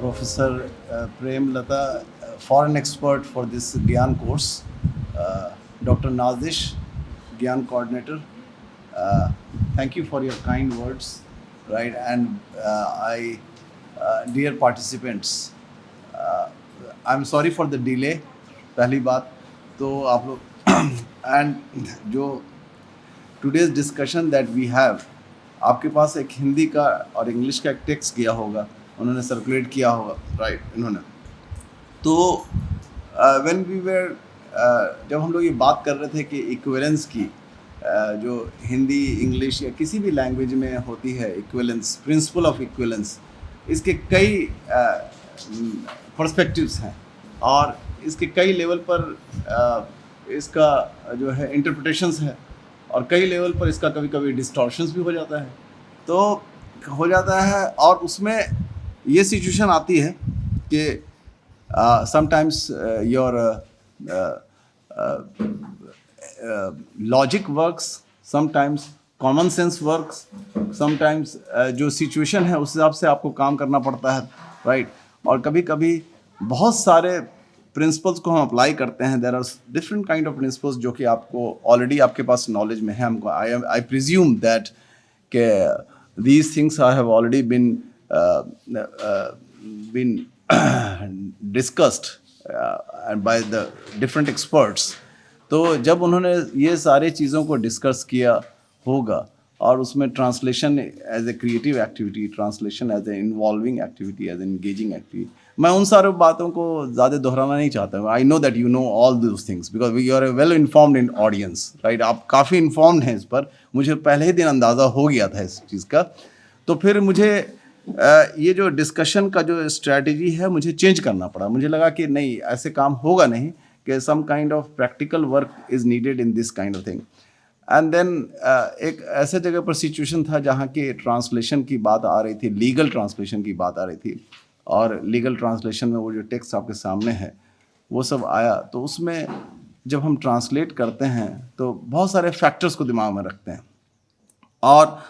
Professor Prem Lata, foreign expert for this Gyan course, Dr. Nazish, Gyan coordinator. Thank you for your kind words, right? And dear participants, I'm sorry for the delay. पहली बात तो आप लोग and जो today's discussion that we have, आपके पास एक हिंदी का और इंग्लिश का एक टेक्स्ट गया होगा, उन्होंने सर्कुलेट किया होगा, राइट? इन्होंने तो व्हेन वी वेर जब हम लोग ये बात कर रहे थे कि इक्विवेलेंस की जो हिंदी इंग्लिश या किसी भी लैंग्वेज में होती है, इक्विवेलेंस, प्रिंसिपल ऑफ इक्विवेलेंस, इसके कई पर्सपेक्टिव्स हैं और इसके कई लेवल पर इसका जो है इंटरप्रिटेशंस है और कई लेवल पर इसका कभी कभी डिस्टॉर्शंस भी हो जाता है। तो हो जाता है और उसमें ये सिचुएशन आती है कि sometimes your logic works, sometimes common sense works, sometimes जो सिचुएशन है उस हिसाब से आपको काम करना पड़ता है, राइट? और कभी कभी बहुत सारे प्रिंसिपल्स को हम अप्लाई करते हैं। There are different kind of principles जो कि आपको ऑलरेडी आपके पास नॉलेज में है। हमको आई प्रिज्यूम दैट के these things I have already been discussed by the different experts. तो जब उन्होंने ये सारे चीज़ों को डिस्कस किया होगा और उसमें translation as a creative activity, translation as a involving activity, as a engaging activity, मैं उन सारे बातों को ज़्यादा दोहराना नहीं चाहता हूँ। I know that you know all those things because you are a well informed in audience, right? आप काफ़ी इन्फॉर्म्ड हैं इस पर, मुझे पहले ही दिन अंदाज़ा हो गया था इस चीज़ का। तो फिर मुझे ये जो डिस्कशन का जो स्ट्रैटेजी है मुझे चेंज करना पड़ा। मुझे लगा कि नहीं, ऐसे काम होगा नहीं, कि some kind of practical work is needed in this kind of thing. And then एक ऐसे जगह पर सिचुएशन था जहाँ की ट्रांसलेशन की बात आ रही थी, लीगल ट्रांसलेशन की बात आ रही थी, और लीगल ट्रांसलेशन में वो जो टेक्स्ट आपके सामने है वो सब आया। तो उसमें जब हम ट्रांसलेट करते हैं तो बहुत सारे फैक्टर्स को दिमाग में रखते हैं और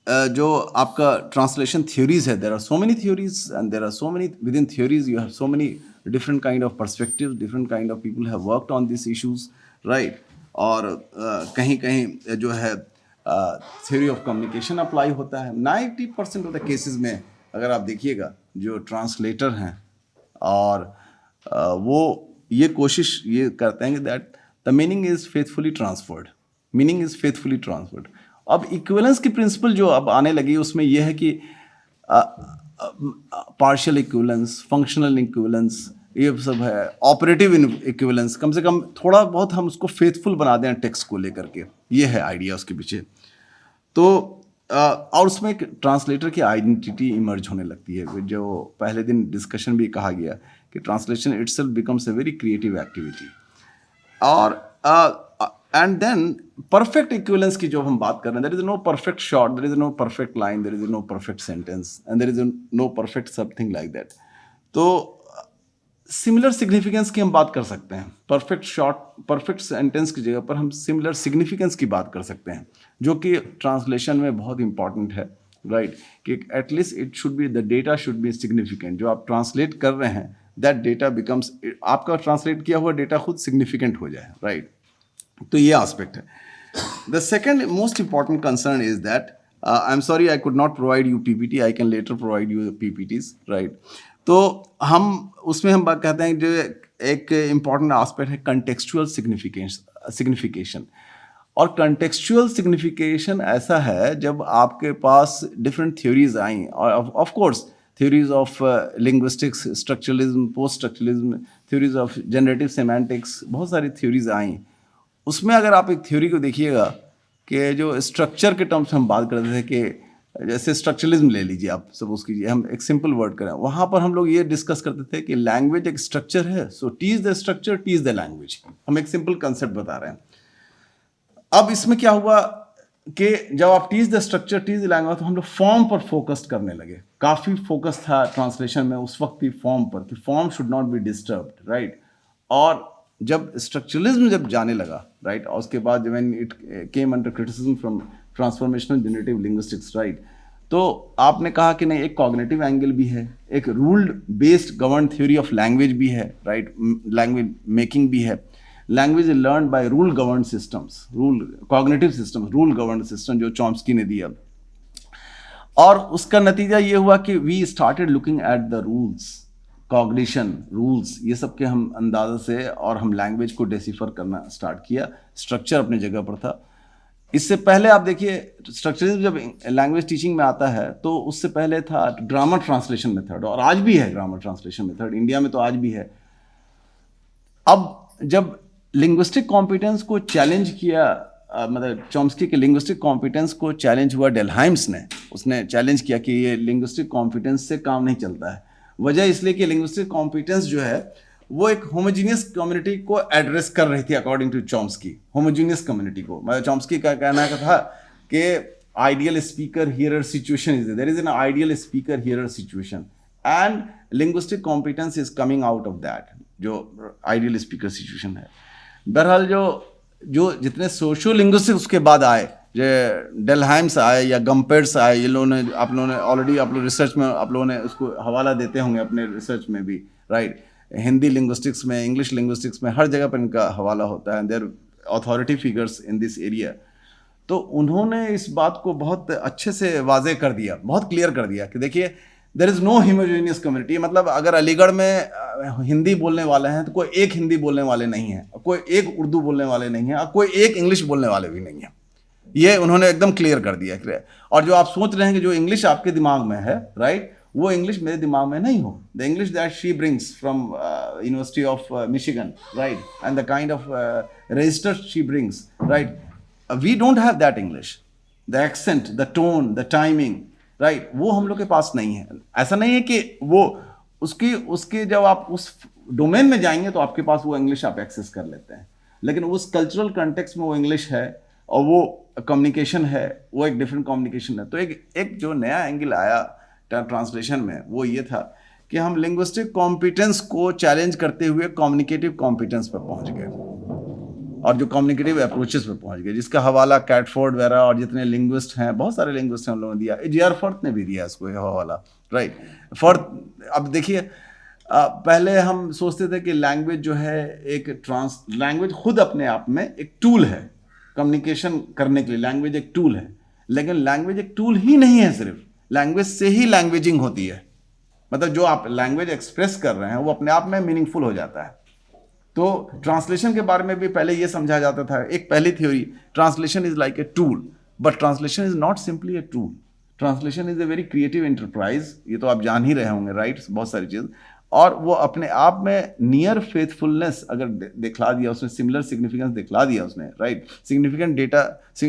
जो आपका ट्रांसलेशन थ्योरीज है, there are so many theories and there are so many within theories you have so many different kind of perspective, different kind of people have worked on this issues, right? और कहीं कहीं जो है theory of communication apply होता है। 90% of the cases में अगर आप देखिएगा जो ट्रांसलेटर हैं और वो ये कोशिश ये करते हैं कि that the meaning is faithfully transferred, meaning is faithfully transferred. अब इक्विवेलेंस की प्रिंसिपल जो अब आने लगी उसमें यह है कि पार्शियल इक्विवेलेंस, फंक्शनल इक्विवेलेंस, ये सब है, ऑपरेटिव इक्विवेलेंस, कम से कम थोड़ा बहुत हम उसको फेथफुल बना दें टेक्स्ट को लेकर के, ये है आइडिया उसके पीछे। तो और उसमें एक ट्रांसलेटर की आइडेंटिटी इमर्ज होने लगती है। जो पहले दिन डिस्कशन भी कहा गया कि translation itself becomes a very creative activity. और एंड देन परफेक्ट इक्विवेलेंस की जो हम बात कर रहे हैं, there is no perfect shot, there is no perfect line, there is no perfect sentence and there is no perfect something like that. तो similar significance की हम बात कर सकते हैं। परफेक्ट शॉर्ट, परफेक्ट सेंटेंस की जगह पर हम सिमिलर सिग्निफिकेंस की बात कर सकते हैं, जो कि ट्रांसलेशन में बहुत इंपॉर्टेंट है, राइट? कि at least it should be, the data should be significant. जो आप ट्रांसलेट कर रहे हैं दैट डेटा बिकम्स, आपका ट्रांसलेट किया हुआ डेटा खुद सिग्निफिकेंट हो जाए, राइट? तो ये एस्पेक्ट है। The second most important concern is that I am sorry I could not provide you PPT, I can letter provide you PPTs, right? तो हम उसमें हम बात कहते हैं जो एक इम्पॉर्टेंट एस्पेक्ट है कंटेक्चुअल सिग्निफिकेशन। और कंटेक्चुअल सिग्निफिकेशन ऐसा है जब आपके पास डिफरेंट थ्योरीज आई, और of course theories of linguistics, structuralism, post structuralism, theories of generative semantics, बहुत सारी थ्योरीज आई। उसमें अगर आप एक थ्योरी को देखिएगा कि जो स्ट्रक्चर के टर्म्स में हम बात करते थे कि जैसे स्ट्रक्चरलिज्म ले लीजिए, आप सपोज कीजिए, हम एक सिंपल वर्ड करें, वहाँ पर हम लोग ये डिस्कस करते थे कि लैंग्वेज एक स्ट्रक्चर है, so T is the structure, T is the language. हम एक सिंपल कंसेप्ट बता रहे हैं। अब इसमें क्या हुआ कि जब आप T is the structure, T is the language, तो हम लोग फॉर्म पर फोकस करने लगे। काफ़ी फोकस था ट्रांसलेशन में उस वक्त भी फॉर्म पर, कि form should not be disturbed, right? और जब स्ट्रक्चरलिज्म जब जाने लगा, राइट, और उसके बाद when it came under criticism from transformational generative linguistics, right, तो आपने कहा कि नहीं, एक कॉग्निटिव एंगल भी है, एक ruled based govern theory of language भी है, राइट, लैंग्वेज मेकिंग भी है। Language is learn by rule govern systems, rule cognitive systems, rule govern system जो चॉम्स्की ने दिया। और उसका नतीजा ये हुआ कि we started looking at the rules, cognition, rules, ये सब के हम अंदाजे से, और हम लैंग्वेज को डेसिफर करना स्टार्ट किया। स्ट्रक्चर अपनी जगह पर था। इससे पहले आप देखिए, स्ट्रक्चरलिज्म जब लैंग्वेज टीचिंग में आता है तो उससे पहले था ग्रामर ट्रांसलेशन मेथड, और आज भी है ग्रामर ट्रांसलेशन मेथड, इंडिया में तो आज भी है। अब जब लिंग्विस्टिक कॉम्पिटेंस को चैलेंज किया, मतलब चॉम्स्की के लिंग्विस्टिक कॉम्पिटेंस को चैलेंज हुआ डेलहाइम्स ने, उसने चैलेंज किया कि ये लिंग्विस्टिक कॉम्पिटेंस से काम नहीं चलता है। वजह इसलिए कि लिंग्विस्टिक कॉम्पिटेंस जो है वो एक होमोजीनियस कम्युनिटी को एड्रेस कर रही थी according to Chomsky, homogeneous community को। मतलब चॉम्स्की का कहना था कि ideal speaker hearer situation is there is an ideal speaker hearer situation and linguistic competence is coming out of that, जो आइडियल स्पीकर सिचुएशन है। बहरहाल जो जितने सोशो लिंग्विस्टिक उसके बाद आए, जो डेलहाइम्स आए या गम्पेर्ट्स आए, ये लोगों ने, आप लोगों ने ऑलरेडी, आप लोग रिसर्च में आप लोगों ने उसको हवाला देते होंगे अपने रिसर्च में भी, राइट, हिंदी लिंग्विस्टिक्स में, इंग्लिश लिंग्विस्टिक्स में, हर जगह पर इनका हवाला होता है, there authority figures in this area. तो उन्होंने इस बात को बहुत अच्छे से वाजे कर दिया, बहुत क्लियर कर दिया कि देखिए there is no homogeneous community. मतलब अगर अलीगढ़ में हिंदी बोलने वाले हैं तो कोई एक हिंदी बोलने वाले नहीं हैं, कोई एक उर्दू बोलने वाले नहीं हैं, और कोई एक इंग्लिश बोलने वाले भी नहीं हैं। ये उन्होंने एकदम क्लियर कर दिया। और जो आप सोच रहे हैं कि जो इंग्लिश आपके दिमाग में है, राइट, वो इंग्लिश मेरे दिमाग में नहीं हो। The English that she brings from University of Michigan, right, and the kind of register she brings, right, we don't have that English, the accent, the tone, the timing, right, वो हम लोग के पास नहीं है। ऐसा नहीं है कि वो उसके जब आप उस डोमेन में जाएंगे तो आपके पास वो इंग्लिश आप एक्सेस कर लेते हैं, लेकिन उस कल्चरल कंटेक्स्ट में वो इंग्लिश है और वो कम्युनिकेशन है, वो एक डिफरेंट कम्युनिकेशन है। तो एक जो नया एंगल आया ट्रांसलेशन में वो ये था कि हम लिंग्विस्टिक कॉम्पिटेंस को चैलेंज करते हुए कम्युनिकेटिव कॉम्पिटेंस पर पहुंच गए, और जो कम्युनिकेटिव अप्रोचेस पे पहुंच गए, जिसका हवाला कैटफोर्ड वगैरह और जितने लिंग्विस्ट हैं, बहुत सारे लिंग्विस्ट हैं, उन लोगों ने दिया। जे आर फर्थ ने भी दिया इसको हवाला, राइट। फर्थ, अब देखिए, पहले हम सोचते थे कि लैंग्वेज जो है लैंग्वेज खुद अपने आप में एक टूल है कम्युनिकेशन करने के लिए, लैंग्वेज एक टूल है। लेकिन लैंग्वेज एक टूल ही नहीं है, सिर्फ लैंग्वेज से ही लैंग्वेजिंग होती है। मतलब जो आप लैंग्वेज एक्सप्रेस कर रहे हैं वो अपने आप में मीनिंगफुल हो जाता है। तो ट्रांसलेशन के बारे में भी पहले ये समझा जाता था, एक पहली theory, translation is like a tool, but translation is not simply a tool, translation is a very creative enterprise. ये तो आप जान ही रहे होंगे, राइट, बहुत सारी चीज़। और वो अपने आप में नियर फेथफुलनेस अगर दिखला दिया उसने, सिमिलर सिग्निफिकेंस दिखला दिया उसने, राइट, सिग्निफिकेंट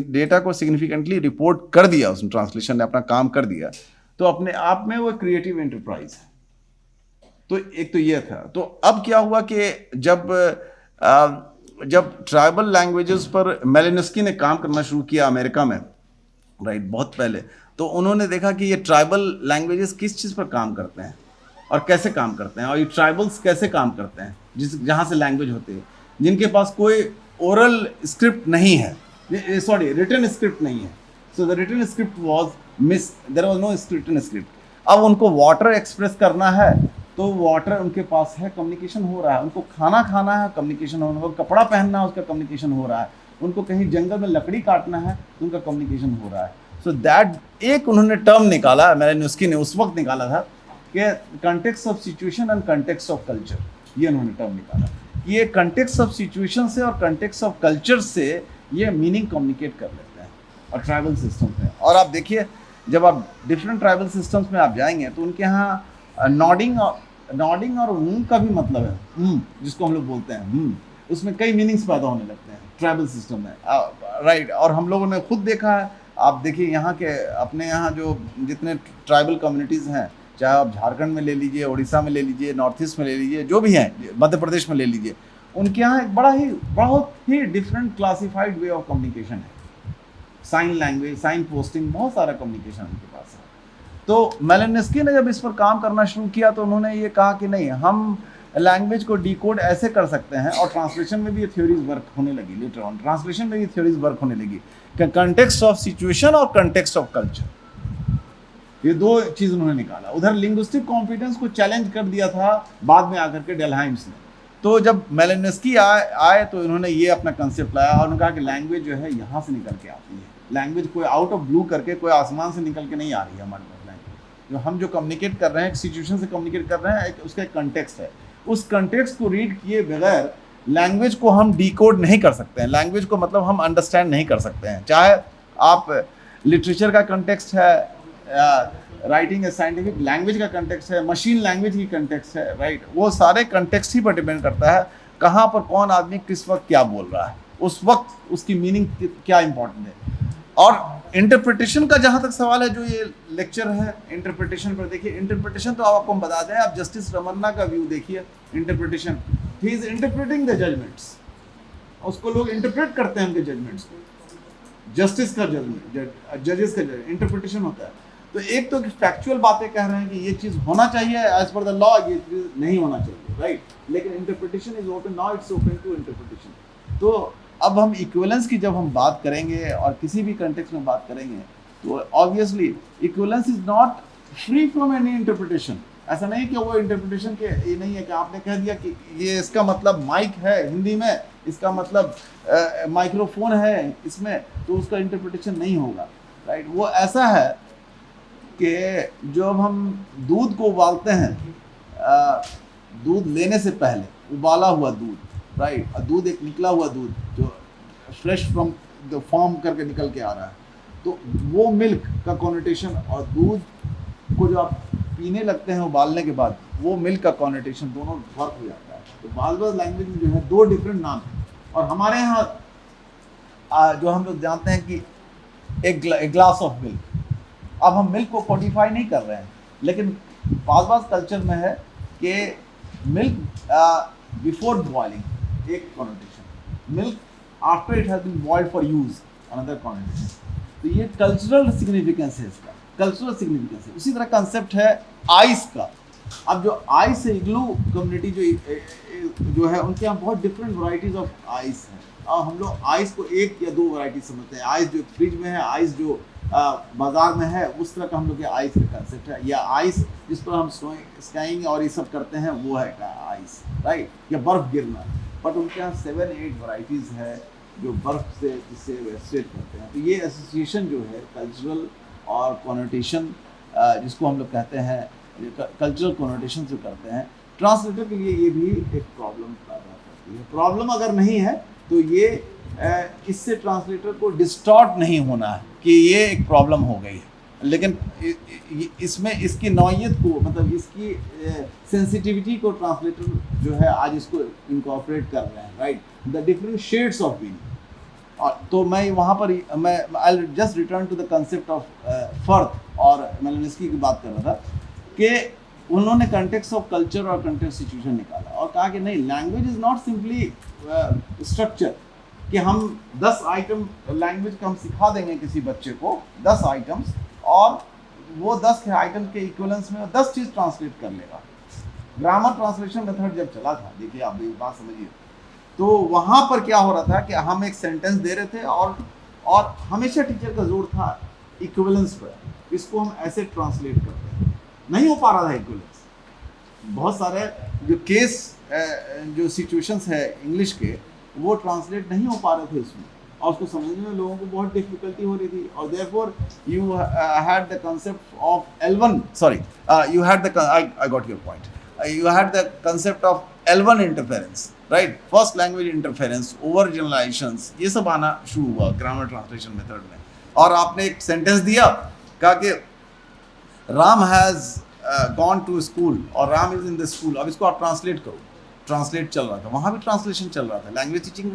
डेटा को सिग्निफिकेंटली रिपोर्ट कर दिया उसने, ट्रांसलेशन ने अपना काम कर दिया, तो अपने आप में वो क्रिएटिव एंटरप्राइज है। तो एक तो ये था। तो अब क्या हुआ कि जब ट्राइबल लैंग्वेजेस पर मेलिनस्की ने काम करना शुरू किया अमेरिका में, राइट, बहुत पहले, तो उन्होंने देखा कि ये ट्राइबल लैंग्वेजेस किस चीज़ पर काम करते हैं और कैसे काम करते हैं, और ये ट्राइबल्स कैसे काम करते हैं, जहाँ से लैंग्वेज होते हैं, जिनके पास कोई ओरल स्क्रिप्ट नहीं है, रिटन स्क्रिप्ट नहीं है। So the written script was there was no written script. अब उनको वाटर एक्सप्रेस करना है तो वाटर उनके पास है, कम्युनिकेशन हो रहा है। उनको खाना खाना है, कम्युनिकेशन हो रहा है। उनको कपड़ा पहनना है, उसका कम्युनिकेशन हो रहा है। उनको कहीं जंगल में लकड़ी काटना है तो उनका कम्युनिकेशन हो रहा है। सो दैट एक उन्होंने टर्म निकाला, मेलिनस्की ने उस वक्त निकाला था कि context of situation and context of culture. ये उन्होंने टर्म निकाला, ये कंटेक्स्ट ऑफ सिचुएशन से और कंटेक्स्ट ऑफ कल्चर से ये मीनिंग कम्युनिकेट कर लेते हैं और ट्राइबल सिस्टम्स में। और आप देखिए, जब आप डिफरेंट ट्राइबल सिस्टम्स में आप जाएंगे तो उनके यहाँ नॉडिंग और का भी मतलब है, जिसको हम लोग बोलते हैं, उसमें कई मीनिंग्स पैदा होने लगते हैं ट्राइबल सिस्टम में, राइट। और हम लोगों ने खुद देखा है, आप देखिए यहाँ के अपने यहाँ जो जितने ट्राइबल कम्युनिटीज़ हैं, चाहे आप झारखंड में ले लीजिए, उड़ीसा में ले लीजिए, नॉर्थ ईस्ट में ले लीजिए, जो भी हैं, मध्य प्रदेश में ले लीजिए, उनके यहाँ एक बहुत ही different classified way of communication है। साइन लैंग्वेज, साइन पोस्टिंग, बहुत सारा कम्युनिकेशन उनके पास है। तो मेलिनस्की ने जब इस पर काम करना शुरू किया तो उन्होंने ये कहा कि नहीं, हम लैंग्वेज को डिकोड ऐसे कर सकते हैं, और ट्रांसलेशन में भी ये थ्योरीज वर्क होने लगी, लेटर ऑन ट्रांसलेशन में ये थ्योरीज वर्क होने लगी, कंटेक्स्ट ऑफ सिचुएशन और कंटेक्स्ट ऑफ कल्चर। ये दो चीज उन्होंने निकाला। उधर लिंग्विस्टिक कॉम्पिटेंस को चैलेंज कर दिया था बाद में आकर के डेलहाइम्स ने। तो जब मेलिनस्की आए तो इन्होंने ये अपना कंसेप्ट लाया और उन्होंने कहा कि लैंग्वेज जो है यहाँ से निकल के आती है। लैंग्वेज कोई आउट ऑफ ब्लू करके, कोई आसमान से निकल के नहीं आ रही है हमारे पास। लैंग्वेज जो हम जो कम्युनिकेट कर रहे हैं, एक सिचुएशन से कम्युनिकेट कर रहे हैं, उसका एक कंटेक्स्ट है। उस कंटेक्स्ट को रीड किए बगैर लैंग्वेज को हम डिकोड नहीं कर सकते हैं। लैंग्वेज को मतलब हम अंडरस्टैंड नहीं कर सकते हैं। चाहे आप लिटरेचर का कंटेक्स्ट है, राइटिंग है, साइंटिफिक लैंग्वेज का कंटेक्स्ट है, मशीन लैंग्वेज की कंटेक्स्ट है, राइट। वो सारे कंटेक्स्ट ही पर डिपेंड करता है कहाँ पर कौन आदमी किस वक्त क्या बोल रहा है, उस वक्त उसकी मीनिंग क्या इंपॉर्टेंट है। और इंटरप्रिटेशन का जहाँ तक सवाल है, जो ये लेक्चर है इंटरप्रिटेशन पर, देखिए इंटरप्रिटेशन तो आपको हम बता दें, आप जस्टिस रमन्ना का व्यू देखिए। Interpretation, he is interpreting the judgments, उसको लोग इंटरप्रेट करते हैं उनके जजमेंट्स को। जस्टिस का जजमेंट, जजेस का जजमेंट इंटरप्रिटेशन होता है। तो एक तो फैक्चुअल बातें कह रहे हैं कि ये चीज़ होना चाहिए एज पर द लॉ, ये चीज़ नहीं होना चाहिए, राइट। लेकिन interpretation is open, now it's open to interpretation. तो अब हम इक्विवेलेंस की जब हम बात करेंगे और किसी भी कंटेक्स्ट में बात करेंगे, तो obviously equivalence is not free from any interpretation. ऐसा नहीं कि वो इंटरप्रिटेशन के ये नहीं है कि आपने कह दिया कि ये इसका मतलब माइक है हिंदी में, इसका मतलब माइक्रोफोन है इसमें, तो उसका इंटरप्रिटेशन नहीं होगा, राइट। वो ऐसा है कि जब हम दूध को उबालते हैं, दूध लेने से पहले उबाला हुआ दूध, राइट, और दूध एक निकला हुआ दूध जो फ्रेश फ्रॉम द फार्म करके निकल के आ रहा है, तो वो मिल्क का कॉनोटेशन और दूध को जो आप पीने लगते हैं उबालने के बाद, वो मिल्क का कॉनोटेशन दोनों फर्क हो जाता है। तो बाल लैंग्वेज में जो है दो डिफरेंट नाम है। और हमारे यहाँ जो हम लोग जानते हैं कि एक ग्लास ऑफ मिल्क, अब हम मिल्क को कोडिफाई नहीं कर रहे हैं, लेकिन बाज कल्चर में है कि मिल्क बिफोर बॉइलिंग एक connotation, milk after it has been boiled for use another connotation. तो ये कल्चरल सिग्निफिकेंस है, इसका कल्चरल सिग्निफिकेंस है। उसी तरह कंसेप्ट है आइस का। अब जो आइस है, इग्लू कम्युनिटी जो है, उनके यहाँ बहुत डिफरेंट वैरायटीज ऑफ आइस है। और हम लोग आइस को एक या दो वैरायटी समझते हैं। आइस जो फ्रिज में है, आइस जो बाजार में है, उस तरह का हम लोग आइस का कंसेप्ट है। या आइस जिस पर हम स्काइंग और ये सब करते हैं, वो है आइस, राइट, या बर्फ गिरना। बट उनके यहाँ 7-8 वैरायटीज है जो बर्फ से इससे एसोसिएट करते हैं। तो ये एसोसिएशन जो है कल्चरल और कॉनोटेशन, जिसको हम लोग कहते हैं कल्चरल कॉनोटेशन जो करते हैं, ट्रांसलेटर के लिए ये भी एक प्रॉब्लम पैदा करती है। प्रॉब्लम अगर नहीं है तो ये इससे ट्रांसलेटर को डिस्टॉर्ट नहीं होना है कि ये एक प्रॉब्लम हो गई है, लेकिन इसमें इसकी नौइयत को, मतलब इसकी सेंसिटिविटी को ट्रांसलेटर जो है आज इसको इनकॉर्पोरेट कर रहे हैं, right, the different shades of meaning. और तो मैं वहाँ पर मैं I just return to the concept of Firth और मेलिनस्की की बात कर रहा था कि उन्होंने कंटेक्स्ट ऑफ कल्चर और कंटेक्स्ट सिचुएशन निकाला और कहा कि नहीं, language is not simply structure कि हम 10 आइटम लैंग्वेज का हम सिखा देंगे किसी बच्चे को 10 आइटम्स, और वो 10 आइटम के इक्विवेलेंस में 10 चीज़ ट्रांसलेट कर लेगा। ग्रामर ट्रांसलेशन मेथड जब चला था, देखिए आप एक बात समझिए, तो वहाँ पर क्या हो रहा था कि हम एक सेंटेंस दे रहे थे और हमेशा टीचर का जोर था इक्विवेलेंस पर, इसको हम ऐसे ट्रांसलेट करते हैं, नहीं हो पा रहा था इक्विवेलेंस। बहुत सारे जो केस जो सिचुएशंस है इंग्लिश के, वो ट्रांसलेट नहीं हो पा रहे थे उसमें, और उसको समझने में लोगों को बहुत डिफिकल्टी हो रही थी। और therefore you had the concept of L1, sorry, you had the, I got your point, you had the concept of L1 interference, right, first language interference, over generalisations, ये सब आना शुरू हुआ ग्रामर ट्रांसलेशन मेथड में। और आपने एक sentence दिया, कहा कि Ram has gone to school और Ram is in the school, अब इसको आप ट्रांसलेट करो। ट्रांसलेट चल रहा था, वहाँ भी ट्रांसलेशन चल रहा था। Language teaching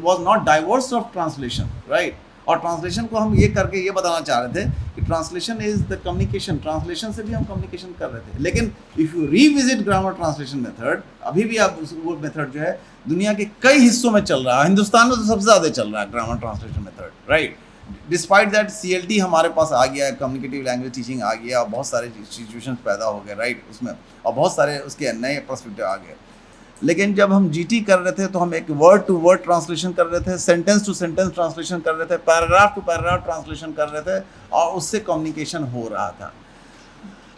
was not diverse of translation, right. और ट्रांसलेशन को हम ये करके ये बताना चाह रहे थे कि translation is the communication, translation से भी हम कम्युनिकेशन कर रहे थे। लेकिन if you revisit grammar translation method, अभी भी आप वो मेथड जो है दुनिया के कई हिस्सों में चल रहा है, हिंदुस्तान में तो सबसे ज़्यादा चल रहा है grammar translation method, right. Despite that CLT हमारे पास आ गया है, कम्युनिकेटिव लैंग्वेज टीचिंग आ गया, और बहुत सारे सिचुएशंस पैदा हो गए, राइट, उसमें, और बहुत सारे उसके नए पर्सपेक्टिव आ गए। लेकिन जब हम GT कर रहे थे तो हम एक वर्ड टू वर्ड ट्रांसलेशन कर रहे थे, सेंटेंस टू सेंटेंस ट्रांसलेशन कर रहे थे, पैराग्राफ टू पैराग्राफ ट्रांसलेशन कर रहे थे, और उससे कम्युनिकेशन हो रहा था।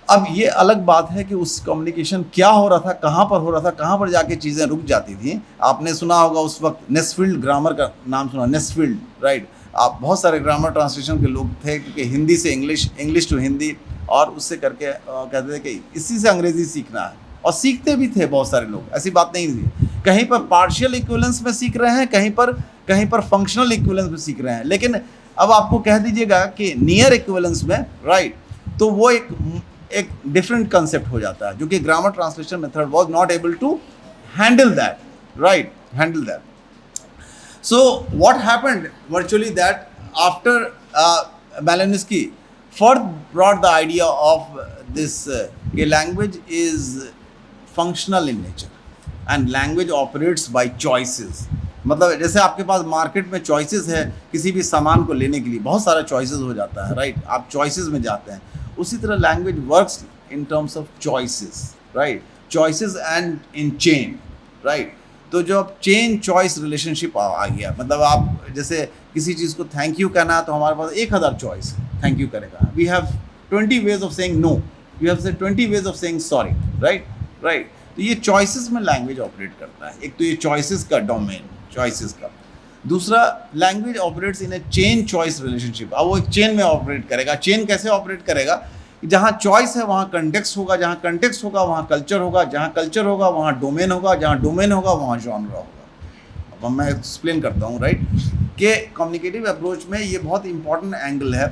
अब ये अलग बात है कि उस कम्युनिकेशन क्या हो रहा था, कहाँ पर हो रहा था, कहाँ पर जाके चीज़ें रुक जाती थी। आपने सुना होगा उस वक्त नेस्फील्ड ग्रामर का नाम सुना, नेस्फील्ड, राइट। आप बहुत सारे ग्रामर ट्रांसलेशन के लोग थे, क्योंकि हिंदी से इंग्लिश, इंग्लिश टू हिंदी, और उससे करके कहते थे कि इसी से अंग्रेज़ी सीखना है, और सीखते भी थे बहुत सारे लोग, ऐसी बात नहीं थी। कहीं पर पार्शियल इक्विवेलेंस में सीख रहे हैं, कहीं पर फंक्शनल इक्विवेलेंस में सीख रहे हैं। लेकिन अब आपको कह दीजिएगा कि नियर इक्विवेलेंस में, राइट, तो वो एक डिफरेंट कंसेप्ट हो जाता है, जो कि grammar translation method was not able to handle that, right, handle that. So what happened virtually that after Malinowski first brought the idea of this language is functional in nature and language operates by choices. मतलब जैसे आपके पास market में choices है, किसी भी सामान को लेने के लिए बहुत सारा चॉइसेस हो जाता है, राइट, आप चॉइसेस में जाते हैं। उसी तरह language works in terms of choices, right, choices and in chain, right. तो जो अब चेन चॉइस रिलेशनशिप आ गया, मतलब आप जैसे किसी चीज़ को थैंक यू कहना है तो हमारे पास 1000 चॉइस है थैंक यू करेगा। We have 20 ways of saying no, we have 20 ways of saying sorry, right, right. तो ये चॉइसेस में लैंग्वेज ऑपरेट करता है। एक तो ये चॉइसेस का डोमेन, चॉइसेस का। दूसरा, language operates in A chain choice relationship. अब वो एक चेन में ऑपरेट करेगा। चेन कैसे ऑपरेट करेगा? जहाँ चॉइस है वहाँ कंटेक्स्ट होगा, जहाँ कंटेक्स्ट होगा वहाँ कल्चर होगा, जहाँ कल्चर होगा वहाँ डोमेन होगा, जहाँ डोमेन होगा वहाँ जॉनरा होगा। अब मैं एक्सप्लेन करता हूँ, राइट, कि कम्युनिकेटिव अप्रोच में ये बहुत इंपॉर्टेंट एंगल है।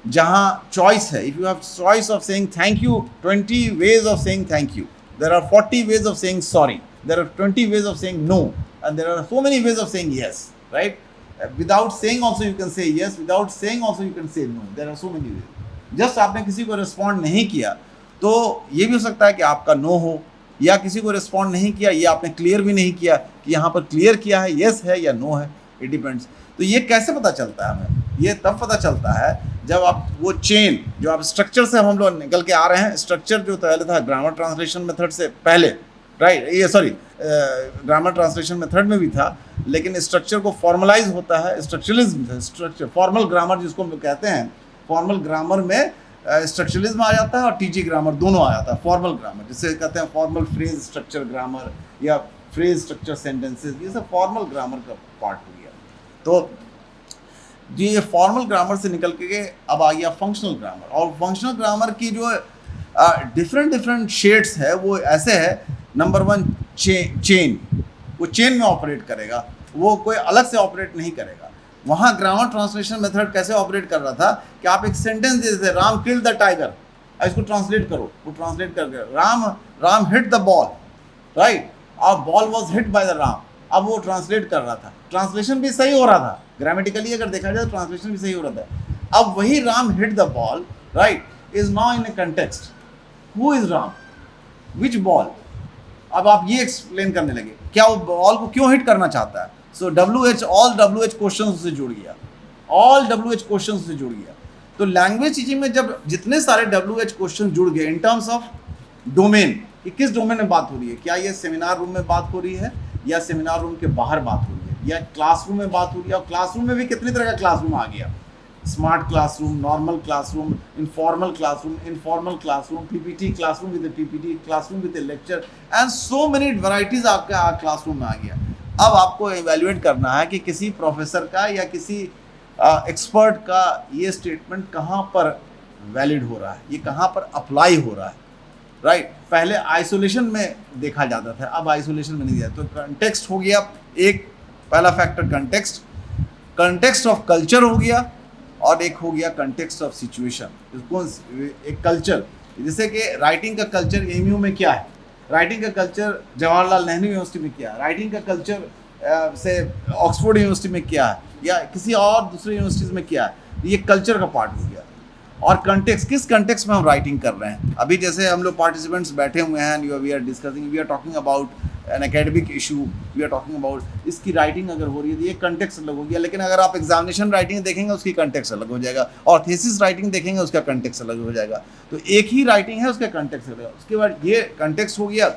जहाँ चॉइस है, if you have choice of saying thank you, 20 ways of saying thank you, there are 40 ways of saying sorry, there are 20 ways of saying no, and there are so many ways of saying yes, right? Without saying also you can say yes, without saying also you can say no. There are so many ways. Just आपने किसी को respond नहीं किया तो ये भी हो सकता है कि आपका नो हो, या किसी को रिस्पॉन्ड नहीं किया, ये आपने क्लियर भी नहीं किया कि यहाँ पर क्लियर किया है येस है या नो है, इट डिपेंड्स। तो ये कैसे पता चलता है हमें? ये तब पता चलता है जब आप वो चेन, जो आप स्ट्रक्चर से हम लोग निकल के आ रहे हैं, स्ट्रक्चर जो पहले था ग्रामर ट्रांसलेशन मेथड से पहले, राइट, ये सॉरी ग्रामर ट्रांसलेशन मेथड में भी था, लेकिन स्ट्रक्चर को फॉर्मलाइज होता है, स्ट्रक्चरलिज्म, स्ट्रक्चर फॉर्मल ग्रामर जिसको हम कहते हैं, फॉर्मल ग्रामर में स्ट्रक्चरलिज्म आ जाता है और टीजी ग्रामर दोनों आ जाता है। फॉर्मल ग्रामर जिसे कहते हैं फॉर्मल फ्रेज स्ट्रक्चर ग्रामर या फ्रेज स्ट्रक्चर सेंटेंसेस, ये सब फॉर्मल ग्रामर का पार्ट हो गया। तो ये फॉर्मल ग्रामर से निकल के अब आ गया फंक्शनल ग्रामर। और फंक्शनल ग्रामर की जो डिफरेंट शेड्स है वो ऐसे है। नंबर 1, चेन, वो चेन में ऑपरेट करेगा, वो कोई अलग से ऑपरेट नहीं करेगा। वहाँ ग्रामर ट्रांसलेशन मेथड कैसे ऑपरेट कर रहा था कि आप एक सेंटेंस दे देते, राम किल्ड द टाइगर, इसको ट्रांसलेट करो, वो ट्रांसलेट करके Ram hit the ball, right, और ball was hit by the Ram. अब वो ट्रांसलेट कर रहा था, ट्रांसलेशन भी सही हो रहा था, ग्रामेटिकली अगर देखा जाए तो ट्रांसलेशन भी सही हो रहा था। अब वही Ram hit the ball, right, is now in A context, who is Ram, which ball. अब आप ये एक्सप्लेन करने लगे, क्या वो बॉल को क्यों हिट करना चाहता है। सो WH, ऑल WH क्वेश्चन से जुड़ गया, ऑल WH क्वेश्चन से जुड़ गया। तो लैंग्वेज टीचिंग में जब जितने सारे WH क्वेश्चन जुड़ गए इन टर्म्स ऑफ डोमेन, कि किस डोमेन में बात हो रही है, क्या ये सेमिनार रूम में बात हो रही है या सेमिनार रूम के बाहर बात हो रही है या क्लासरूम में बात हो रही है। और क्लासरूम में भी कितनी तरह का क्लासरूम आ गया, smart classroom, normal classroom, informal classroom, PPT classroom with PPT, classroom with lecture, and so many varieties आपका क्लासरूम में आ गया। अब आपको इवैल्यूएट करना है कि किसी प्रोफेसर का या किसी एक्सपर्ट का ये स्टेटमेंट कहाँ पर वैलिड हो रहा है, ये कहाँ पर अप्लाई हो रहा है, राइट। पहले आइसोलेशन में देखा जाता था, अब आइसोलेशन में नहीं जाता। तो कंटेक्स्ट हो गया एक, पहला फैक्टर कंटेक्स्ट ऑफ कल्चर हो गया, और एक हो गया कंटेक्स्ट ऑफ सिचुएशन। एक कल्चर, जैसे कि राइटिंग का कल्चर एमयू में क्या है, राइटिंग का कल्चर जवाहरलाल नेहरू यूनिवर्सिटी में क्या है, राइटिंग का कल्चर से ऑक्सफोर्ड यूनिवर्सिटी में क्या है, या किसी और दूसरे यूनिवर्सिटीज़ में क्या है, ये कल्चर का पार्ट हो गया। और कंटेक्स्ट, किस कंटेक्स्ट में हम राइटिंग कर रहे हैं। अभी जैसे हम लोग पार्टिसिपेंट्स बैठे हुए हैं, we are discussing, we are talking about an academic issue, we are talking about, इसकी राइटिंग अगर हो रही है तो ये कंटेक्स्ट अलग हो गया। लेकिन अगर आप एग्जामिनेशन राइटिंग देखेंगे उसकी कंटेक्स्ट अलग हो जाएगा, और थीसिस राइटिंग देखेंगे उसका कंटेक्स्ट अलग हो जाएगा। तो एक ही राइटिंग है, उसका कंटेक्स्ट अलग है। उसके बाद ये कंटेक्स्ट हो गया।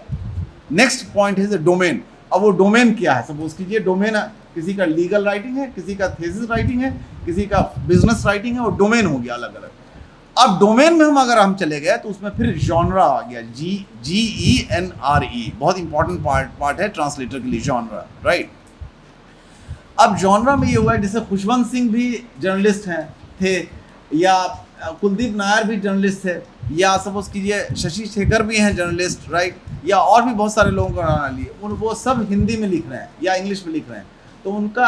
Next point is the domain. अब वो डोमेन क्या है, सपोज कीजिए डोमेन किसी का लीगल राइटिंग है, किसी का थीसिस राइटिंग है, किसी का बिजनेस राइटिंग है, वो डोमेन हो गया अलग अलग। अब डोमेन में हम चले गए तो उसमें फिर जॉनरा आ गया, GENRE, बहुत इंपॉर्टेंट पार्ट है ट्रांसलेटर के लिए, जॉनरा, राइट। अब जॉनरा में ये हुआ है, जैसे खुशवंत सिंह भी जर्नलिस्ट थे, या कुलदीप नायर भी जर्नलिस्ट थे, या सपोज कीजिए शशि शेखर भी हैं जर्नलिस्ट, राइट, या और भी बहुत सारे लोगों का नाम लिए, वो सब हिंदी में लिख रहे हैं या इंग्लिश में लिख रहे हैं, तो उनका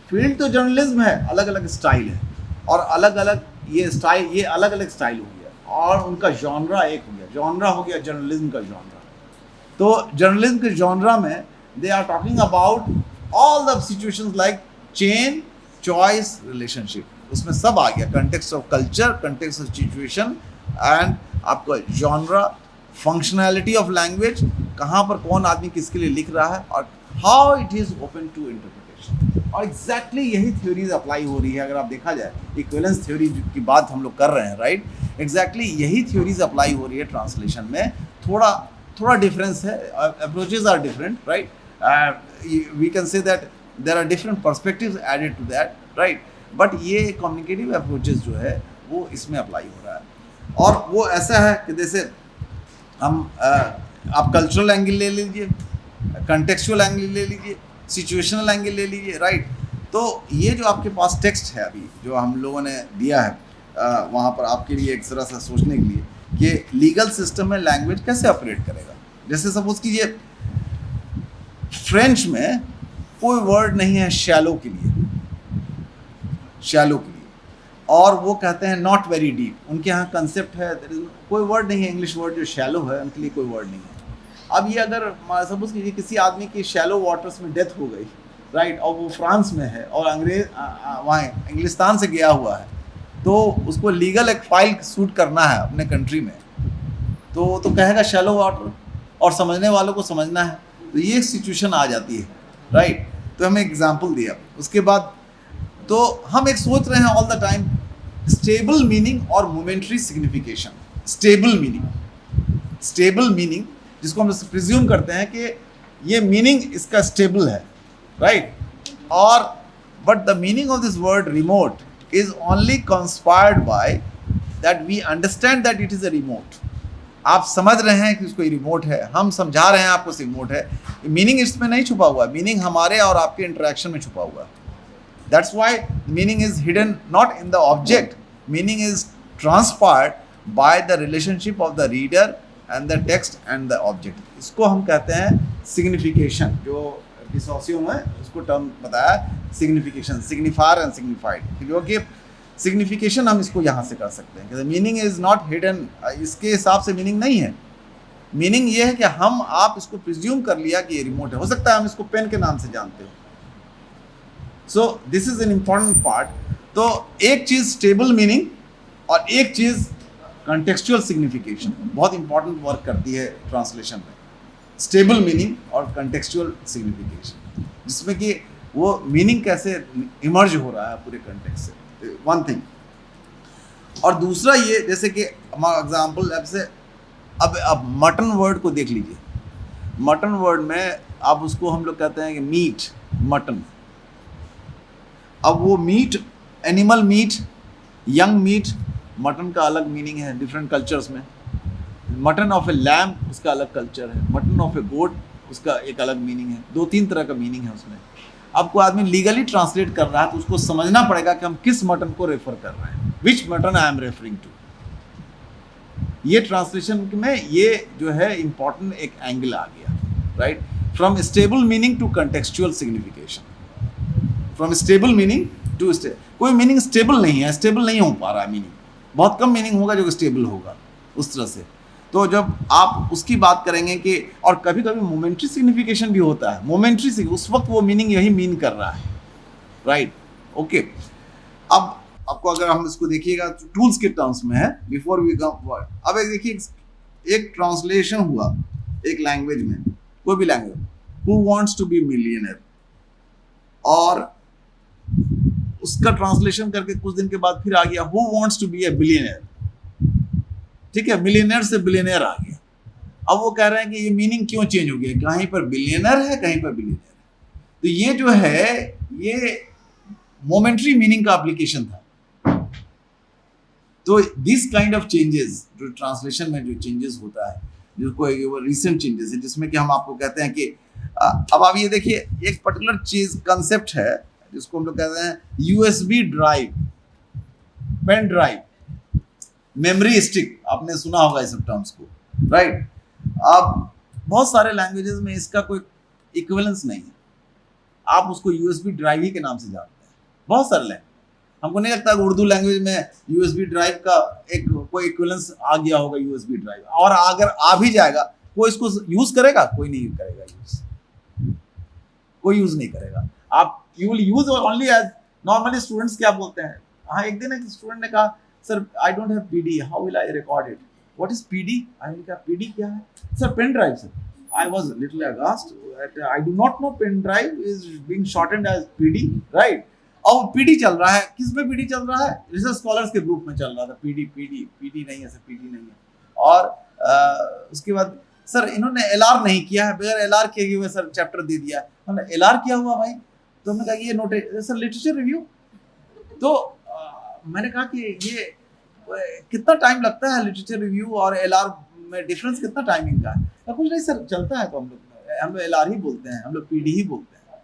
फील्ड तो जर्नलिज्म है, अलग अलग स्टाइल है, और अलग अलग ये अलग अलग स्टाइल हो गया, और उनका जॉनरा एक हो गया, जॉनरा हो गया जर्नलिज्म का जॉनरा। तो जर्नलिज्म के जॉनरा में they are talking about all the situations like chain, choice, relationship, उसमें सब आ गया, context of culture, context of situation, and आपका जॉनरा, फंक्शनैलिटी ऑफ लैंग्वेज, कहाँ पर कौन आदमी किसके लिए लिख रहा है, और how it is open to interpretation. और एग्जैक्टली यही थ्योरीज अप्लाई हो रही है, अगर आप देखा जाए इक्विवेलेंस थ्योरी की बात हम लोग कर रहे हैं, राइट, एग्जैक्टली यही थ्योरीज अप्लाई हो रही है ट्रांसलेशन में। थोड़ा डिफरेंस है, approaches are different, right, we can say that there are different perspectives added to that, right, but ये कम्युनिकेटिव अप्रोचेस जो है वो इसमें अप्लाई हो रहा है। और वो ऐसा है कि जैसे आप कल्चरल एंगल ले लीजिए, कंटेक्चुअल एंगल ले लीजिए, सिचुएशनल एंगल ले लीजिए, राइट। तो ये जो आपके पास टेक्स्ट है अभी जो हम लोगों ने दिया है वहाँ पर आपके लिए एक तरह से सोचने के लिए कि लीगल सिस्टम में लैंग्वेज कैसे ऑपरेट करेगा। जैसे सपोज कीजिए फ्रेंच में कोई वर्ड नहीं है शैलो के लिए, और वो कहते हैं नॉट वेरी डीप, उनके यहाँ कंसेप्ट है, कोई वर्ड नहीं है इंग्लिश वर्ड जो शैलो है, उनके लिए कोई वर्ड नहीं है। अब ये अगर सपोज कीजिए किसी आदमी की शैलो वाटर्स में डेथ हो गई, राइट, और वो फ्रांस में है और वहाँ इंग्लिस्तान से गया हुआ है, तो उसको लीगल एक फाइल शूट करना है अपने कंट्री में, तो कहेगा शैलो वाटर, और समझने वालों को समझना है, तो ये सिचुएशन आ जाती है, राइट। तो हमें एग्जाम्पल दिया, उसके बाद तो हम एक सोच रहे हैं all the time stable meaning और मोमेंट्री सिग्निफिकेशन। स्टेबल मीनिंग जिसको हम प्रिज्यूम करते हैं कि ये मीनिंग इसका स्टेबल है, राइट, और but the meaning of this word remote is only conspired by that we understand that it is a remote. आप समझ रहे हैं कि उसको रिमोट है, हम समझा रहे हैं आपको रिमोट है, मीनिंग इसमें नहीं छुपा हुआ है, मीनिंग हमारे और आपके इंटरेक्शन में छुपा हुआ है। That's why meaning is hidden not in the object, meaning is transpired by the relationship of the reader and the text and the object. इसको हम कहते हैं signification, जो डिसोसियो में उसको टर्म बताया signification, signifier and signified, क्योंकि signification हम इसको यहाँ से कर सकते हैं। मीनिंग इज नॉट हिडन, इसके हिसाब से मीनिंग नहीं है। मीनिंग ये है कि आप इसको प्रिज्यूम कर लिया कि ये रिमोट है, हो सकता है हम इसको पेन के नाम से जानते हो। So this is an important part. तो एक चीज़ स्टेबल मीनिंग और एक चीज़ कंटेक्चुअल सिग्निफिकेशन बहुत इंपॉर्टेंट वर्क करती है ट्रांसलेशन में, स्टेबल मीनिंग और कंटेक्चुअल सिग्निफिकेशन, जिसमें कि वो मीनिंग कैसे इमर्ज हो रहा है पूरे कंटेक्स्ट से, वन थिंग। और दूसरा ये, जैसे कि हमारा एग्जाम्पल अब मटन वर्ड को देख लीजिए। मटन वर्ड में अब उसको हम लोग कहते हैं कि मीट, मटन। अब वो meat, animal meat, young meat, mutton का अलग मीनिंग है डिफरेंट कल्चर्स में। मटन ऑफ ए लैम उसका अलग कल्चर है, मटन ऑफ ए गोट उसका एक अलग मीनिंग है, 2-3 तरह का मीनिंग है उसमें। अब कोई आदमी लीगली ट्रांसलेट कर रहा है तो उसको समझना पड़ेगा कि हम किस मटन को रेफर कर रहे हैं, which matter I am referring to. ये ट्रांसलेशन में ये जो है इंपॉर्टेंट एक एंगल आ गया, right, from stable meaning to contextual signification, from stable meaning to कोई मीनिंग स्टेबल नहीं है, स्टेबल नहीं हो पा रहा है मीनिंग, बहुत कम मीनिंग होगा जो स्टेबल होगा उस तरह से। तो जब आप उसकी बात करेंगे कि, और कभी कभी मोमेंट्री सिग्निफिकेशन भी होता है, मोमेंट्री उस वक्त वो मीनिंग यही मीन कर रहा है, राइट, ओके। अब आपको अगर हम इसको देखिएगा तो टूल्स के टर्म्स में है, बिफोर वी कम वर्ड। अब देखिए एक ट्रांसलेशन हुआ एक लैंग्वेज में, कोई भी language, who wants to be millionaire, और उसका ट्रांसलेशन करके कुछ दिन के बाद फिर आ गया who wants to be a billionaire, ठीक है, मिलियनर से बिलियनर आ गया। अब वो कह रहे हैं कि ये मीनिंग क्यों चेंज हो गया, कहीं पर बिलियनर है कहीं पर बिलियनर है। तो ये जो है ये मोमेंट्री मीनिंग का एप्लीकेशन था। तो दिस काइंड ऑफ चेंजेस, जो ट्रांसलेशन में जो चेंजेस होता है, जो कोई रिसेंट चेंजेस है, जिसमें कि हम आपको कहते हैं कि अब आप ये देखिए, एक पर्टिकुलर चीज कंसेप्ट है जिसको हम लोग कहते हैं USB drive, pen drive, memory stick, आपने सुना होगा इस टर्म्स को, राइट। अब बहुत सारे लैंग्वेजेस में इसका कोई इक्विवेलेंस नहीं है, आप उसको यूएसबी ड्राइव ही के नाम से जानते हैं, बहुत सारे लैंग्वेज। हमको नहीं लगता कि उर्दू लैंग्वेज में यूएसबी ड्राइव का एक कोई इक्विवेलेंस आ गया होगा यूएसबी ड्राइव, और अगर आ भी जाएगा कोई इसको यूज करेगा? कोई नहीं करेगा यूज, कोई यूज नहीं करेगा। आप you will use only as, normally students क्या बोलते हैं, हाँ एक दिन एक स्टूडेंट ने कहा sir I don't have PD, how will I record it, what is PD? मैंने कहा पीडी क्या है sir? Pen drive sir. I was a little aghast that I do not know pen drive is being shortened as PD, right? और PD चल रहा है, किस में PD चल रहा है? रिसर्च स्कॉलर्स के ग्रुप में चल रहा था PD नहीं है सर, PD नहीं है। और उसके बाद सर इन्होंने LR नहीं किया है, बगैर LR किए हुए सर चैप्टर दे दिया। हमने LR किया हुआ भाई, तो हमने कहा ये नोट सर लिटरेचर रिव्यू। तो मैंने कहा कि ये कितना टाइम लगता है लिटरेचर रिव्यू और LR में, डिफरेंस कितना टाइमिंग का है? कुछ नहीं सर, चलता है तो हम लोग LR ही बोलते हैं, हम लोग PD ही बोलते हैं।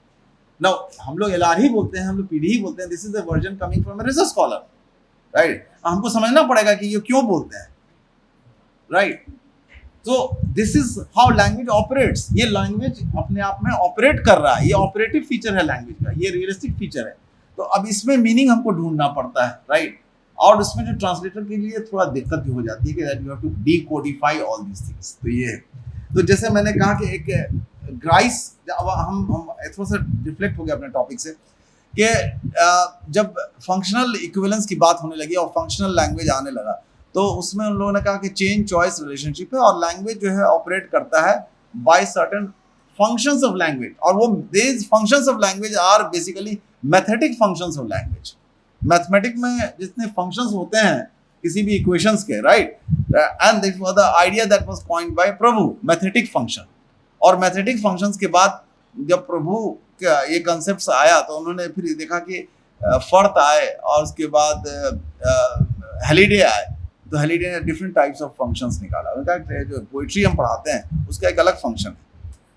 नो, हम लोग LR ही बोलते हैं, हम लोग PD ही बोलते हैं। This is the version coming from a research scholar, right. हमको समझना पड़ेगा कि ये क्यों बोलते हैं, राइट। तो this is how language operates. ये लैंग्वेज अपने आप में ऑपरेट कर रहा है, ये ऑपरेटिव फीचर है लैंग्वेज का, ये रियलिस्टिक फीचर है। तो अब इसमें मीनिंग हमको ढूंढना पड़ता है, राइट। और उसमें जो ट्रांसलेटर के लिए थोड़ा दिक्कत भी हो जाती है कि that you have to decodify all these things. तो ये है। तो जैसे मैंने कहा कि एक ग्राइस, अब हम थोड़ा सा रिफ्लेक्ट हो गया अपने टॉपिक से कि जब फंक्शनल इक्विवेलेंस की बात होने लगी और फंक्शनल लैंग्वेज आने लगा, तो उसमें उन लोगों ने कहा कि चेंज चॉइस रिलेशनशिप है, और लैंग्वेज जो है ऑपरेट करता है by certain functions of language, और वो these functions of language are basically mathematic functions of language. Mathematic में जितने फंक्शंस होते हैं किसी भी इक्वेशंस के, right, and this was the idea that was coined by Prabhu, mathematic function. और मैथमेटिक फंक्शंस के बाद जब प्रभु का ये कॉन्सेप्ट्स आया, तो उन्होंने फिर देखा कि फर्थ आए, और उसके बाद हेलिडे आए। तो हेलिडे ने डिफरेंट टाइप्स ऑफ फंक्शंस निकाला। उनका जो पोइट्री हम पढ़ाते हैं उसका एक अलग फंक्शन है,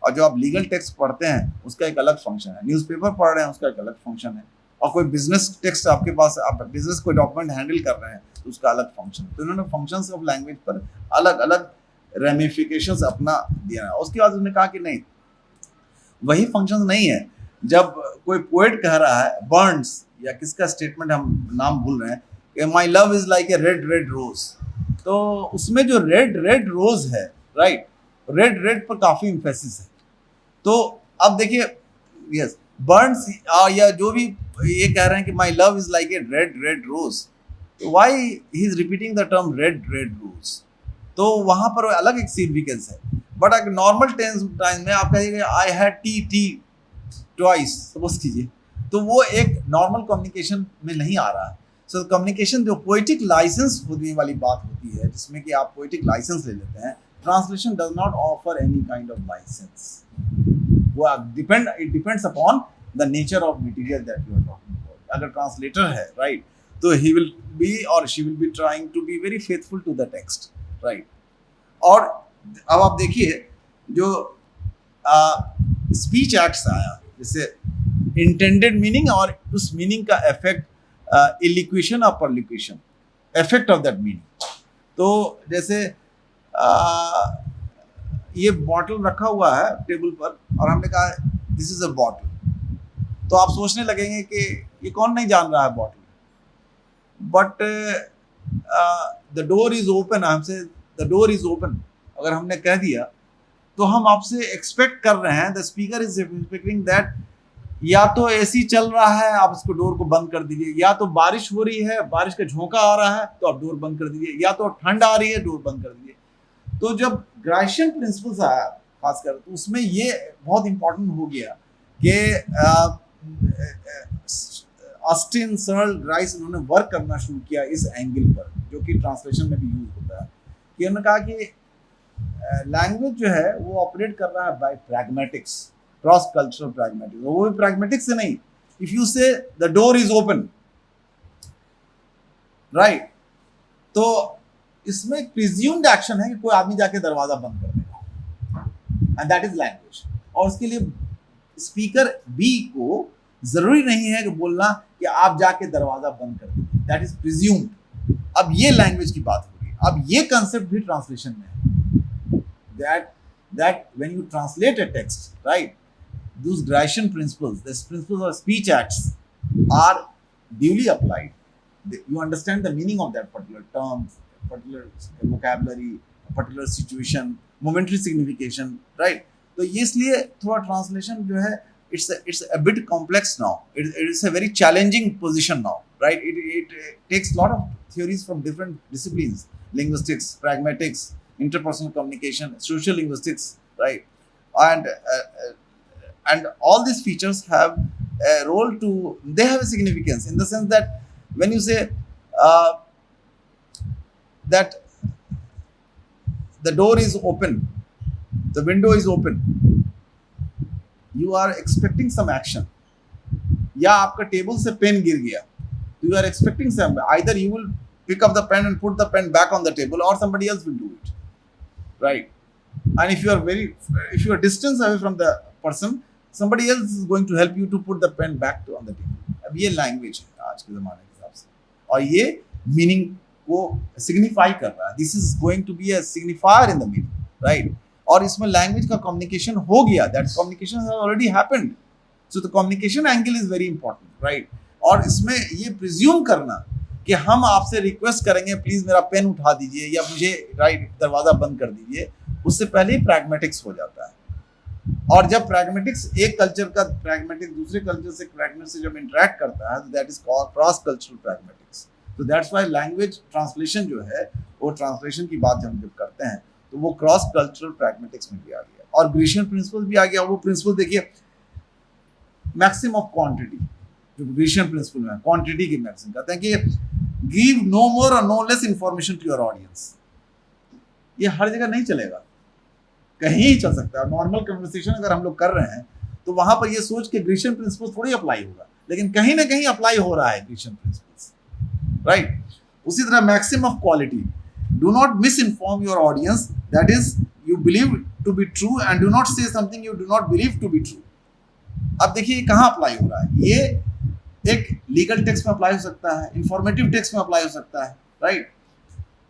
और जो आप लीगल टेक्स्ट पढ़ते हैं उसका एक अलग फंक्शन है, न्यूज़पेपर पढ़ रहे हैं उसका एक अलग फंक्शन है, और कोई बिजनेस टेक्स्ट आपके पास, आप बिजनेस कोई डॉक्यूमेंट हैंडल कर रहे हैं तो उसका अलग फंक्शन है। तो इन्होंने फंक्शंस ऑफ लैंग्वेज पर अलग अलग रेमिफिकेशंस अपना दिया। उसके बाद उन्होंने कहा कि नहीं, वही फंक्शन नहीं है। जब कोई पोएट कह रहा है, बर्न्स या किसका स्टेटमेंट हम नाम भूल रहे हैं, कि my love is like a red red rose, तो उसमें जो रेड रेड रोज है, राइट, रेड रेड पर काफी इम्फेसिस है। तो अब देखिए, यस, बर्न्स या जो भी ये कह रहे हैं कि my love is like a red red rose, why he is repeating the term red red rose? तो वहां पर अलग एक सिग्निफिकेंस है। बट अगर नॉर्मल टाइम में आप कहिएगा I had T twice, suppose कीजिए, तो वो एक नॉर्मल कम्युनिकेशन में नहीं आ रहा है। सो कम्युनिकेशन जो पोएटिक लाइसेंस होने वाली बात होती है, जिसमें कि आप पोएटिक लाइसेंस ले लेते हैं, translation does not offer any kind of licence. वो it depends upon the nature of material that you are talking about. अगर ट्रांसलेटर है, राइट, तो ही विल बी और she will be trying to be very faithful to the text, right. और अब आप देखिए, जो स्पीच एक्ट्स आया, जैसे इंटेंडेड मीनिंग और उस मीनिंग का इफेक्ट, इलिक्वेशन और परलिक्वेशन, इफेक्ट ऑफ दैट मीनिंग। तो जैसे ये बॉटल रखा हुआ है टेबल पर, और हमने कहा दिस इज अ बॉटल, तो आप सोचने लगेंगे कि ये कौन नहीं जान रहा है bottle, but the door is open, हमसे द डोर इज ओपन अगर हमने कह दिया, तो हम आपसे एक्सपेक्ट कर रहे हैं, the speaker is expecting that या तो एसी चल रहा है, आप इसको डोर को बंद कर दीजिए, या तो बारिश हो रही है, बारिश का झोंका आ रहा है, तो आप डोर बंद कर दीजिए, या तो ठंड आ रही है, डोर बंद कर दीजिए। तो जब ग्राशियन प्रिंसिपल्स आया खासकर, तो उसमें ये बहुत इंपॉर्टेंट हो गया कि ऑस्टिन, सर्ल, राइस, उन्होंने वर्क करना शुरू किया इस एंगल पर, जो कि ट्रांसलेशन में भी यूज होता है, कि उन्होंने कहा कि लैंग्वेज जो है वो ऑपरेट कर रहा है by pragmatics, cross cultural pragmatics. वो भी प्रैग्मेटिक्स से नहीं, if you say the door is open, right, तो इसमें प्रिज्यूम्ड एक्शन है कि कोई आदमी जाके दरवाजा बंद कर देगा, एंड दैट इज लैंग्वेज। और उसके लिए स्पीकर बी को जरूरी नहीं है कि बोलना कि आप जाके दरवाजा बंद कर दीजिए, दैट इज प्रिज्यूम्ड। अब ये लैंग्वेज की बात होगी। अब ये कंसेप्ट भी ट्रांसलेशन में है, that when you translate a text, right, those Gratian principles, the principles of speech acts are duly applied. You understand the meaning of that particular term, particular vocabulary, particular situation, momentary signification, right? तो ये इसलिए थोड़ा translation जो है it's a bit complex now. It is a very challenging position now, right? It takes a lot of theories from different disciplines: linguistics, pragmatics, interpersonal communication, social linguistics, right? And all these features have a role to, they have a significance in the sense that when you say that the door is open, the window is open, you are expecting some action. या आपका table से pen गिर गया, you are expecting some, either you will pick up the pen and put the pen back on the table, or somebody else will do it, right? And if you are distance away from the person, somebody else is going to help you to put the pen back on the table. अब ये language है आज के ज़माने के हिसाब से, और ये मीनिंग को सिग्निफाई कर रहा है. This is going to be a signifier in the meaning, right? और इसमें लैंग्वेज का कम्युनिकेशन हो गया, that communication has already happened. So the communication angle is very important, right? और इसमें ये प्रिज्यूम करना कि हम आपसे रिक्वेस्ट करेंगे प्लीज मेरा पेन उठा दीजिए या मुझे राइट दरवाजा बंद कर दीजिए, उससे पहले ही प्रैग्मेटिक्स हो जाता है. और जब प्रैग्मेटिक्स एक कल्चर का प्रैग्मेटिक्स दूसरे कल्चर से प्रैग्मेटिक्स से जब इंटरेक्ट करता है, that is called cross cultural pragmatics. तो दैट्स व्हाई लैंग्वेज ट्रांसलेशन जो है, वो ट्रांसलेशन की बात हम जब करते हैं तो वो क्रॉस कल्चरल प्रैग्मेटिक्स में भी आ गया. और ग्रीशियन प्रिंसिपल भी आ गया. वो प्रिंसिपल देखिए, मैक्सिमम ऑफ क्वांटिटी, जो ग्रीशियन प्रिंसिपल में क्वांटिटी की मैक्सिमम कहते हैं कि गिव नो मोर और no less information to your audience. ये हर जगह नहीं चलेगा, कहीं ही चल सकता है. नॉर्मल कन्वर्सेशन अगर हम लोग कर रहे हैं तो वहां पर ये सोच के ग्रीशियन प्रिंसिपल थोड़ी अप्लाई होगा, लेकिन कहीं ना कहीं अप्लाई हो रहा है ग्रीशियन प्रिंसिपल्स, राइट? उसी तरह maximum of quality, do not misinform your audience, that is you believe to be true and do not say something you do not believe to be true. अब देखिए कहाँ apply हो रहा है. ये एक लीगल टेक्स्ट में apply हो सकता है, इंफॉर्मेटिव टेक्स्ट में अप्लाई हो सकता है, राइट?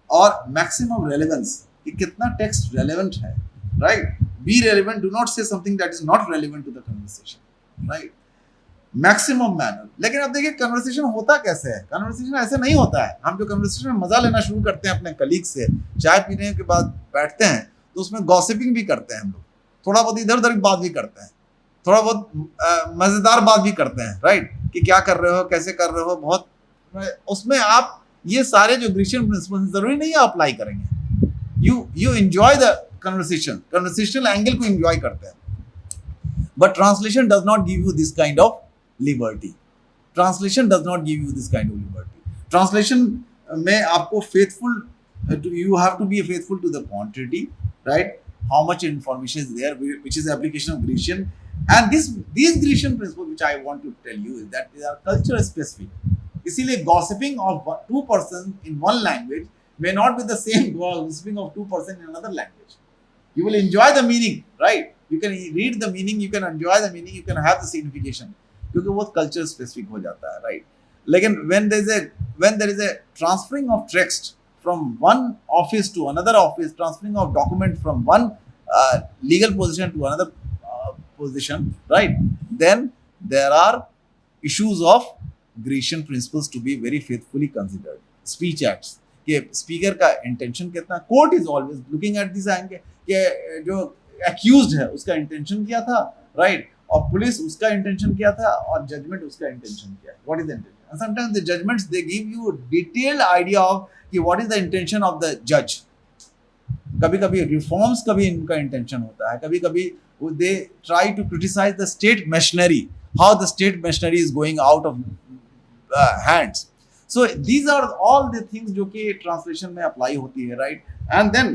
और मैक्सिमम रेलेवेंस, कि कितना टेक्स्ट रेलेवेंट है, right? Be relevant, do not say something that is not relevant to the conversation, right? Maximum manner. लेकिन अब देखिए कन्वर्सेशन होता कैसे है. कन्वर्सेशन ऐसे नहीं होता है. हम जो कन्वर्सेशन में मजा लेना शुरू करते हैं अपने कलीग से, चाय पीने के बाद बैठते हैं तो उसमें गॉसिपिंग भी करते हैं हम लोग, थोड़ा बहुत इधर उधर की बात भी करते हैं, थोड़ा बहुत मजेदार बात भी करते हैं, राइट? कि क्या कर रहे हो, कैसे कर रहे हो, बहुत उसमें आप ये सारे जो ग्रीशियन प्रिंसिपल जरूरी नहीं है अप्लाई करेंगे. You enjoy the conversational angle को enjoy करते हैं. But translation does not give you this kind of liberty. Translation does not give you this kind of liberty. Translation में आपको faithful, you have to be faithful to the quantity, right? How much information is there, which is the application of Grecian. And these Grecian principles which I want to tell you is that they are culture specific. इसीलिए gossiping of two persons in one language may not be the same gossiping of two persons in another language. You will enjoy the meaning, right? You can read the meaning, you can enjoy the meaning, you can have the signification, क्योंकि वो culture specific हो जाता है, right? लेकिन when there is a transferring of text from one office to another office, transferring of document from one legal position to another position, right? Then there are issues of Grecian principles to be very faithfully considered. Speech acts, कि speaker का intention कितना, court is always looking at this angle कि जो accused है उसका intention क्या था, right? और पुलिस उसका इंटेंशन क्या था, और जजमेंट उसका इंटेंशन क्या है, what is the intention. And sometimes the judgments they give you detailed idea of कि what is the intention of the जज. कभी कभी रिफॉर्म्स का भी इनका इंटेंशन होता है, कभी कभी they try to criticize the state machinery, how the state machinery is going out of hands. So these are all the things जो कि translation में apply होती है, right? And then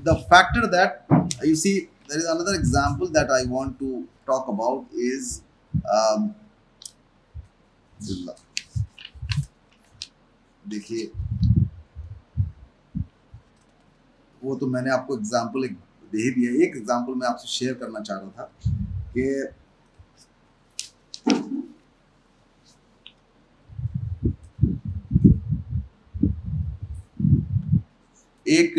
the factor that you see, there is another example that I want to talk about is देखिए वो तो मैंने आपको एग्जांपल एक दे ही दिया। एक एग्जांपल मैं आपसे शेयर करना चाह रहा था कि एक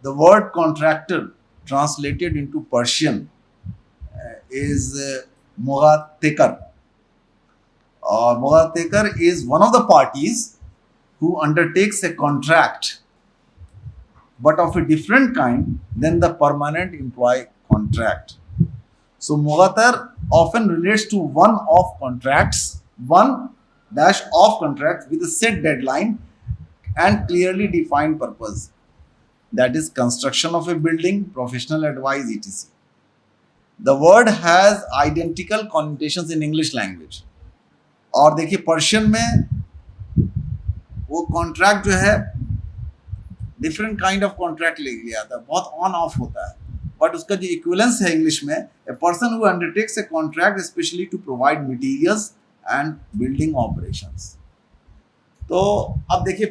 the word contractor translated into Persian is मुगातेकर, और मुगातेकर is one of the parties who undertakes a contract but of a different kind than the permanent employee contract. So mugatar often relates to one of contracts, one dash of contracts with a set deadline and clearly defined purpose, that is construction of a building, professional advice, etc. The word has identical connotations in English language. और देखिए Persian में वो contract जो है different kind of contract ले लिया आता है, बहुत ऑन ऑफ होता है, बट उसका जो इक्विवेलेंस है इंग्लिश में, a person who undertakes a contract specially to provide materials and building operations. तो अब देखिए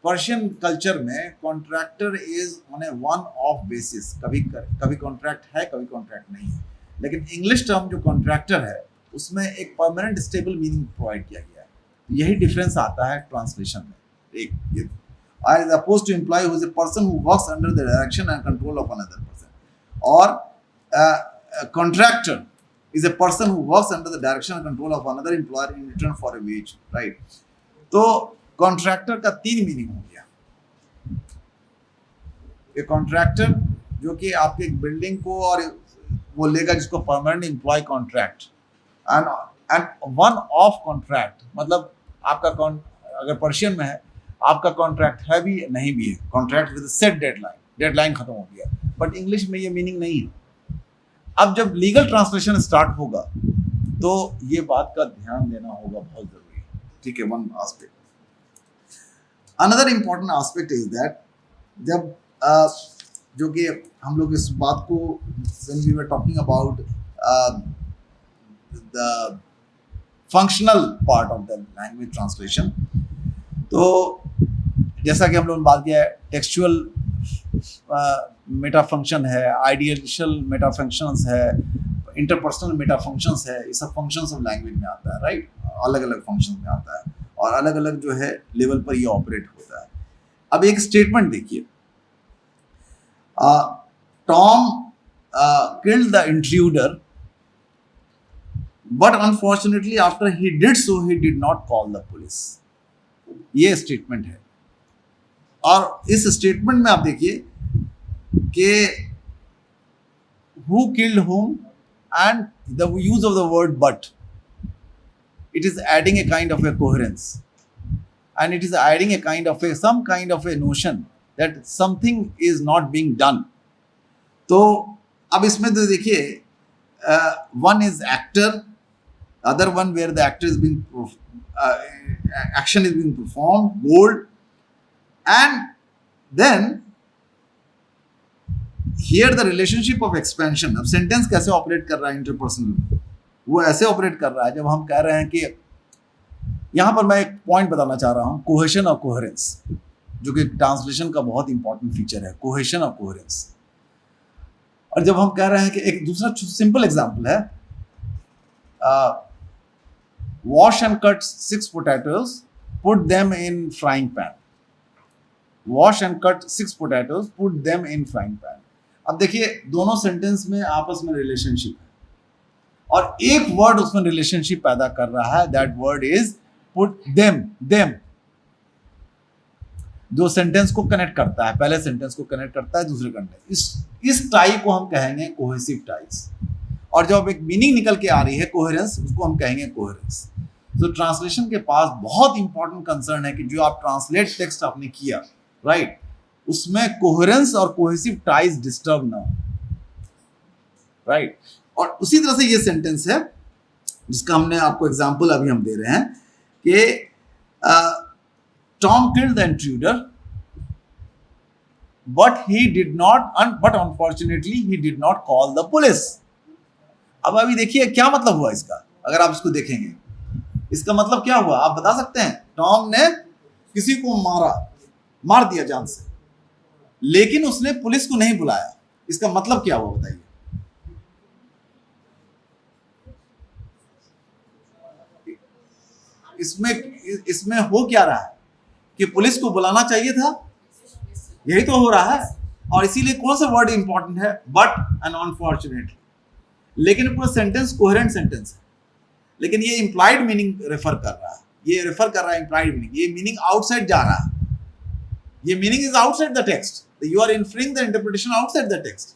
पर्शियन कल्चर में contractor is on a one off basis, कभी कॉन्ट्रैक्ट है कभी कॉन्ट्रैक्ट नहीं है, लेकिन इंग्लिश टर्म जो कॉन्ट्रैक्टर है उसमें एक परमानेंट स्टेबल मीनिंग प्रोवाइड किया गया है। यही डिफरेंस आता है ट्रांसलेशन में। एक ये as opposed to employee who is a person who works under the direction and control of another person, or a contractor is a person who works under the direction and control of another employer in return for a wage, right? तो contractor का तीन meaning हो गया। एक contractor जो कि आपके एक बिल्डिंग को और वो लेगा जिसको permanent employ contract, and one off contract मतलब आपका अगर पर्शियन में है आपका कॉन्ट्रैक्ट है भी नहीं भी है, कॉन्ट्रैक्ट विद सेट डेडलाइन खत्म हो गया, बट इंग्लिश में ये मीनिंग नहीं है। अब जब लीगल ट्रांसलेशन स्टार्ट होगा तो ये बात का ध्यान देना होगा, बहुत जरूरी है, ठीक है। One aspect, another important aspect is that जब जो कि हम लोग इस बात को when we were talking about the functional part of the language translation, तो जैसा कि हम लोगों ने बात किया है टेक्सचुअल मेटा फंक्शन है, आइडियलिशल मेटा फंक्शंस है, इंटरपर्सनल मेटा फंक्शंस है, ये सब फंक्शंस ऑफ लैंग्वेज में आता है, राइट, अलग अलग फंक्शंस में आता है और अलग अलग जो है लेवल पर ये ऑपरेट होता है। अब एक स्टेटमेंट देखिए, Tom killed the intruder but unfortunately after he did so he did not call the police, ये स्टेटमेंट है। और इस स्टेटमेंट में आप देखिए कि who killed whom and the use of the word but, it is adding a kind of a coherence and it is adding a kind of a some kind of a notion that something is not being done। तो अब इसमें तो देखिए one is actor, other one where the actor is being action is being performed, bold, and then here the relationship of expansion। अब sentence कैसे operate कर रहा है इंटरपर्सनल, वो ऐसे ऑपरेट कर रहा है जब हम कह रहे हैं कि यहां पर मैं एक पॉइंट बताना चाह रहा हूं, कोहेशन और कोहेरेंस, जो कि ट्रांसलेशन का बहुत इंपॉर्टेंट फीचर है, कोहेशन और कोहेरेंस। और जब हम कह रहे हैं कि एक दूसरा सिंपल एग्जांपल है, wash and cut 6 potatoes, put them in frying pan। wash and cut 6 potatoes, put them in frying pan। अब देखिए दोनों सेंटेंस में आपस में रिलेशनशिप है और एक वर्ड उसमें रिलेशनशिप पैदा कर रहा है, that word is put them, जो सेंटेंस को कनेक्ट करता है, पहले सेंटेंस को कनेक्ट करता है दूसरे कंटेंस। इस टाई को हम कहेंगे कोहेसिव टाइज, और जब एक मीनिंग निकल के आ रही है कोहेरेंस, उसको हम कहेंगे कोहेरेंस। तो ट्रांसलेशन के पास बहुत इंपॉर्टेंट कंसर्न है कि जो आप ट्रांसलेट टेक्स्ट आपने किया, राइट, उसमें कोहेरेंस और कोहेसिव टाइज डिस्टर्ब ना हो, राइट। और उसी तरह से ये सेंटेंस है जिसका हमने आपको एग्जांपल अभी हम दे रहे हैं कि Tom killed the intruder but unfortunately he did not call the police. अब अभी देखिए क्या मतलब हुआ इसका, अगर आप इसको देखेंगे इसका मतलब क्या हुआ आप बता सकते हैं? टॉम ने किसी को मार दिया जान से, लेकिन उसने पुलिस को नहीं बुलाया, इसका मतलब क्या हुआ बताइए? इसमें हो क्या रहा है कि पुलिस को बुलाना चाहिए था, यही तो हो रहा है। और इसीलिए कौन सा वर्ड इंपॉर्टेंट है? But and unfortunately. लेकिन पूरा सेंटेंस कोहेरेंट सेंटेंस है, लेकिन ये इंप्लाइड मीनिंग रेफर कर रहा है, ये रेफर कर रहा है इंप्लाइड मीनिंग, ये मीनिंग आउटसाइड जा रहा है, ये meaning is outside the text, you are inferring the interpretation outside the text.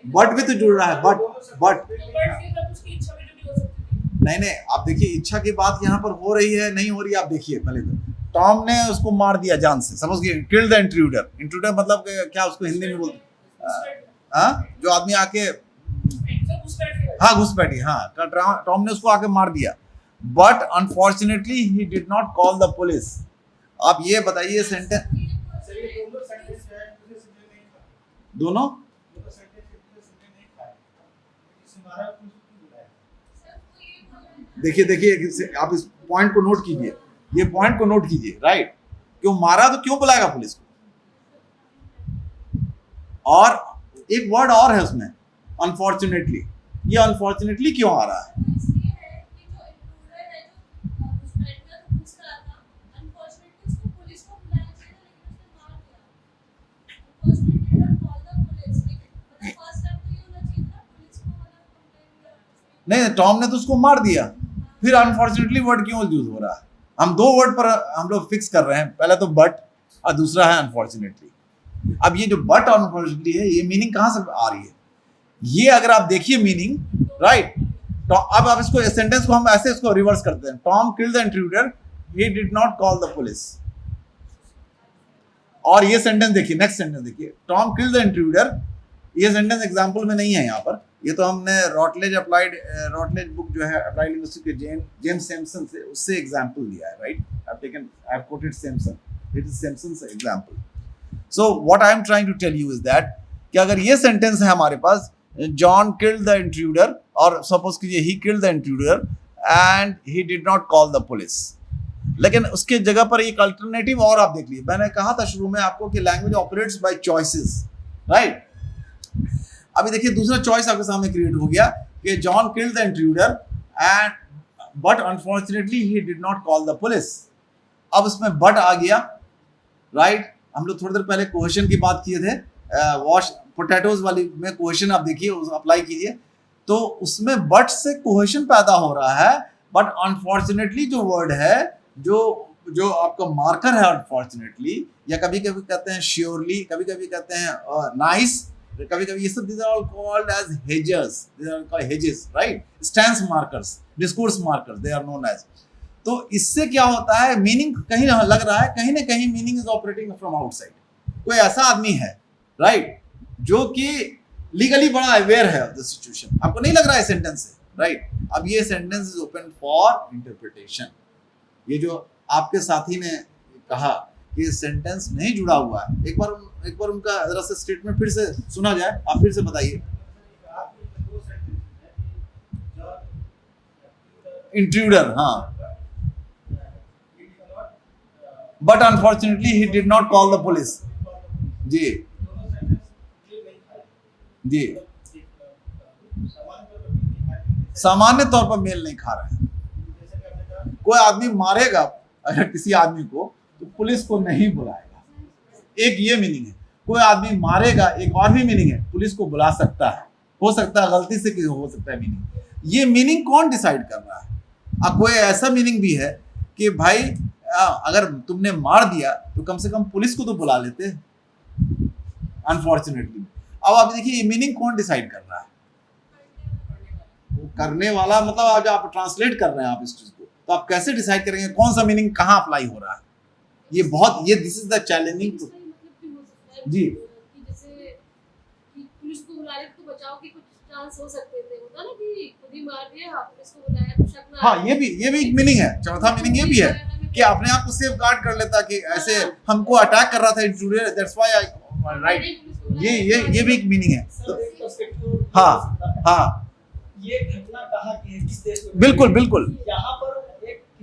But भी तो जुड़ रहा है, बट नहीं, आप देखिए इच्छा की बात यहाँ पर हो रही है नहीं हो रही, आप देखिए पहले तो टॉम ने उसको मार दिया जान से, समझ गए, किल द इंट्रूडर। इंट्रूडर मतलब क्या उसको हिंदी में बोलते, जो आदमी आके घुसपैठी, टॉम ने उसको आके मार दिया। But unfortunately he did not call the police. आप ये बताइए सेंटेंस दोनों देखिए आप इस पॉइंट को नोट कीजिए, ये पॉइंट को नोट कीजिए, राइट? क्यों मारा तो क्यों बुलाएगा पुलिस को? और एक वर्ड और है उसमें, अनफॉर्चुनेटली। ये अनफॉर्चुनेटली क्यों आ रहा है? नहीं, टॉम ने तो उसको मार दिया, फिर अनफॉर्चुनेटली वर्ड क्यों यूज हो रहा है? हम दो वर्ड पर हम लोग फिक्स कर रहे हैं, पहला तो बट और दूसरा है अनफॉर्चुनेटली। अब ये जो बट अनफॉर्चुनेटली है, ये मीनिंग कहां से आ रही है? ये अगर आप देखिए मीनिंग, राइट? तो अब आप इसको सेंटेंस को हम ऐसे इसको रिवर्स करते हैं, Tom killed the intruder, he did not call the police. और ये सेंटेंस देखिए, नेक्स्ट सेंटेंस देखिए, टॉम किल्ड द इंट्रूडर। ये सेंटेंस एग्जांपल में नहीं है यहाँ पर, ये तो हमने रॉटलेज बुक जो है अप्लाइड लिंग्विस्टिक्स के जेम्स सैमसन से, उससे एग्जांपल दिया है, right? I have quoted Samson, it is Samson's example. So what I am trying to tell you is that कि अगर ये सेंटेंस है हमारे पास, जॉन किल्ड द इंट्रूडर, और सपोज कीजिए he killed the intruder and he did not call the police, लेकिन उसके जगह पर एक अल्टरनेटिव और आप देख लीजिए। मैंने कहा था शुरू में आपको कि language operates by choices, right? अभी देखिए दूसरा चॉइस आपके सामने क्रिएट हो गया कि John killed the intruder and but unfortunately he did not call the police. अब इसमें बट आ गया, राइट? हम लोग थोड़ी देर पहले क्वेश्चन की बात किए थे, वॉश पोटैटोज वाली में क्वेश्चन आप देखिए, अप्लाई कीजिए, तो उसमें बट से क्वेश्चन पैदा हो रहा है। बट अनफॉर्चुनेटली जो वर्ड है, जो आपका मार्कर है अनफॉर्चुनेटली, या कभी कभी कहते हैं श्योरली, कभी कभी कहते हैं नाइस, कभी कभी ये सब these are all called as hedges, these are called hedges, right? Stance markers, discourse markers, they are known as। तो इससे क्या होता है, मीनिंग कहीं लग रहा है, कहीं ना कहीं meaning is operating from outside. कोई ऐसा आदमी है, राइट, जो कि लीगली बड़ा अवेयर है ऑफ द सिचुएशन, आपको नहीं लग रहा है सेंटेंस से, राइट? अब ये sentence is open for interpretation. ये जो आपके साथी ने कहा कि सेंटेंस नहीं जुड़ा हुआ है, एक बार उनका जरा से स्टेटमेंट फिर से सुना जाए, आप फिर से बताइए। इंट्रूडर, हाँ, but unfortunately he did not call the police. जी जी, सामान्य तौर पर मेल नहीं खा रहे हैं। कोई आदमी मारेगा अगर किसी आदमी को, तो पुलिस को नहीं बुलाएगा, एक ये मीनिंग है। कोई आदमी मारेगा, एक और भी मीनिंग है, पुलिस को बुला सकता है, हो सकता है गलती से हो सकता है मीनिंग। ये मीनिंग कौन डिसाइड कर रहा है? अब कोई ऐसा मीनिंग भी है कि भाई अगर तुमने मार दिया तो कम से कम पुलिस को तो बुला लेते, अनफॉर्चुनेटली। अब आप देखिए ये मीनिंग कौन डिसाइड कर रहा है? करने वाला, मतलब आज आप ट्रांसलेट कर रहे हैं आप इस चीज को, तो आप कैसे डिसाइड करेंगे कौन सा मीनिंग कहाँ अप्लाई हो रहा है? ये दिस इज द चैलेंजिंग। जी, जैसे पुलिस को बुला ले तो बचाव के कुछ चांस हो सकते थे, होता ना कि खुद ही मार दिया, पुलिस को बुलाया तो शक ना। हाँ, ये भी एक मीनिंग है। चौथा मीनिंग ये भी है कि अपने आप को सेफ गार्ड कर लेता कि ऐसे हमको अटैक कर रहा था intruder, that's why I, right? ये भी एक मीनिंग है। हाँ, ये घटना कहाँ की है, किस देश में? बिल्कुल। यहाँ पर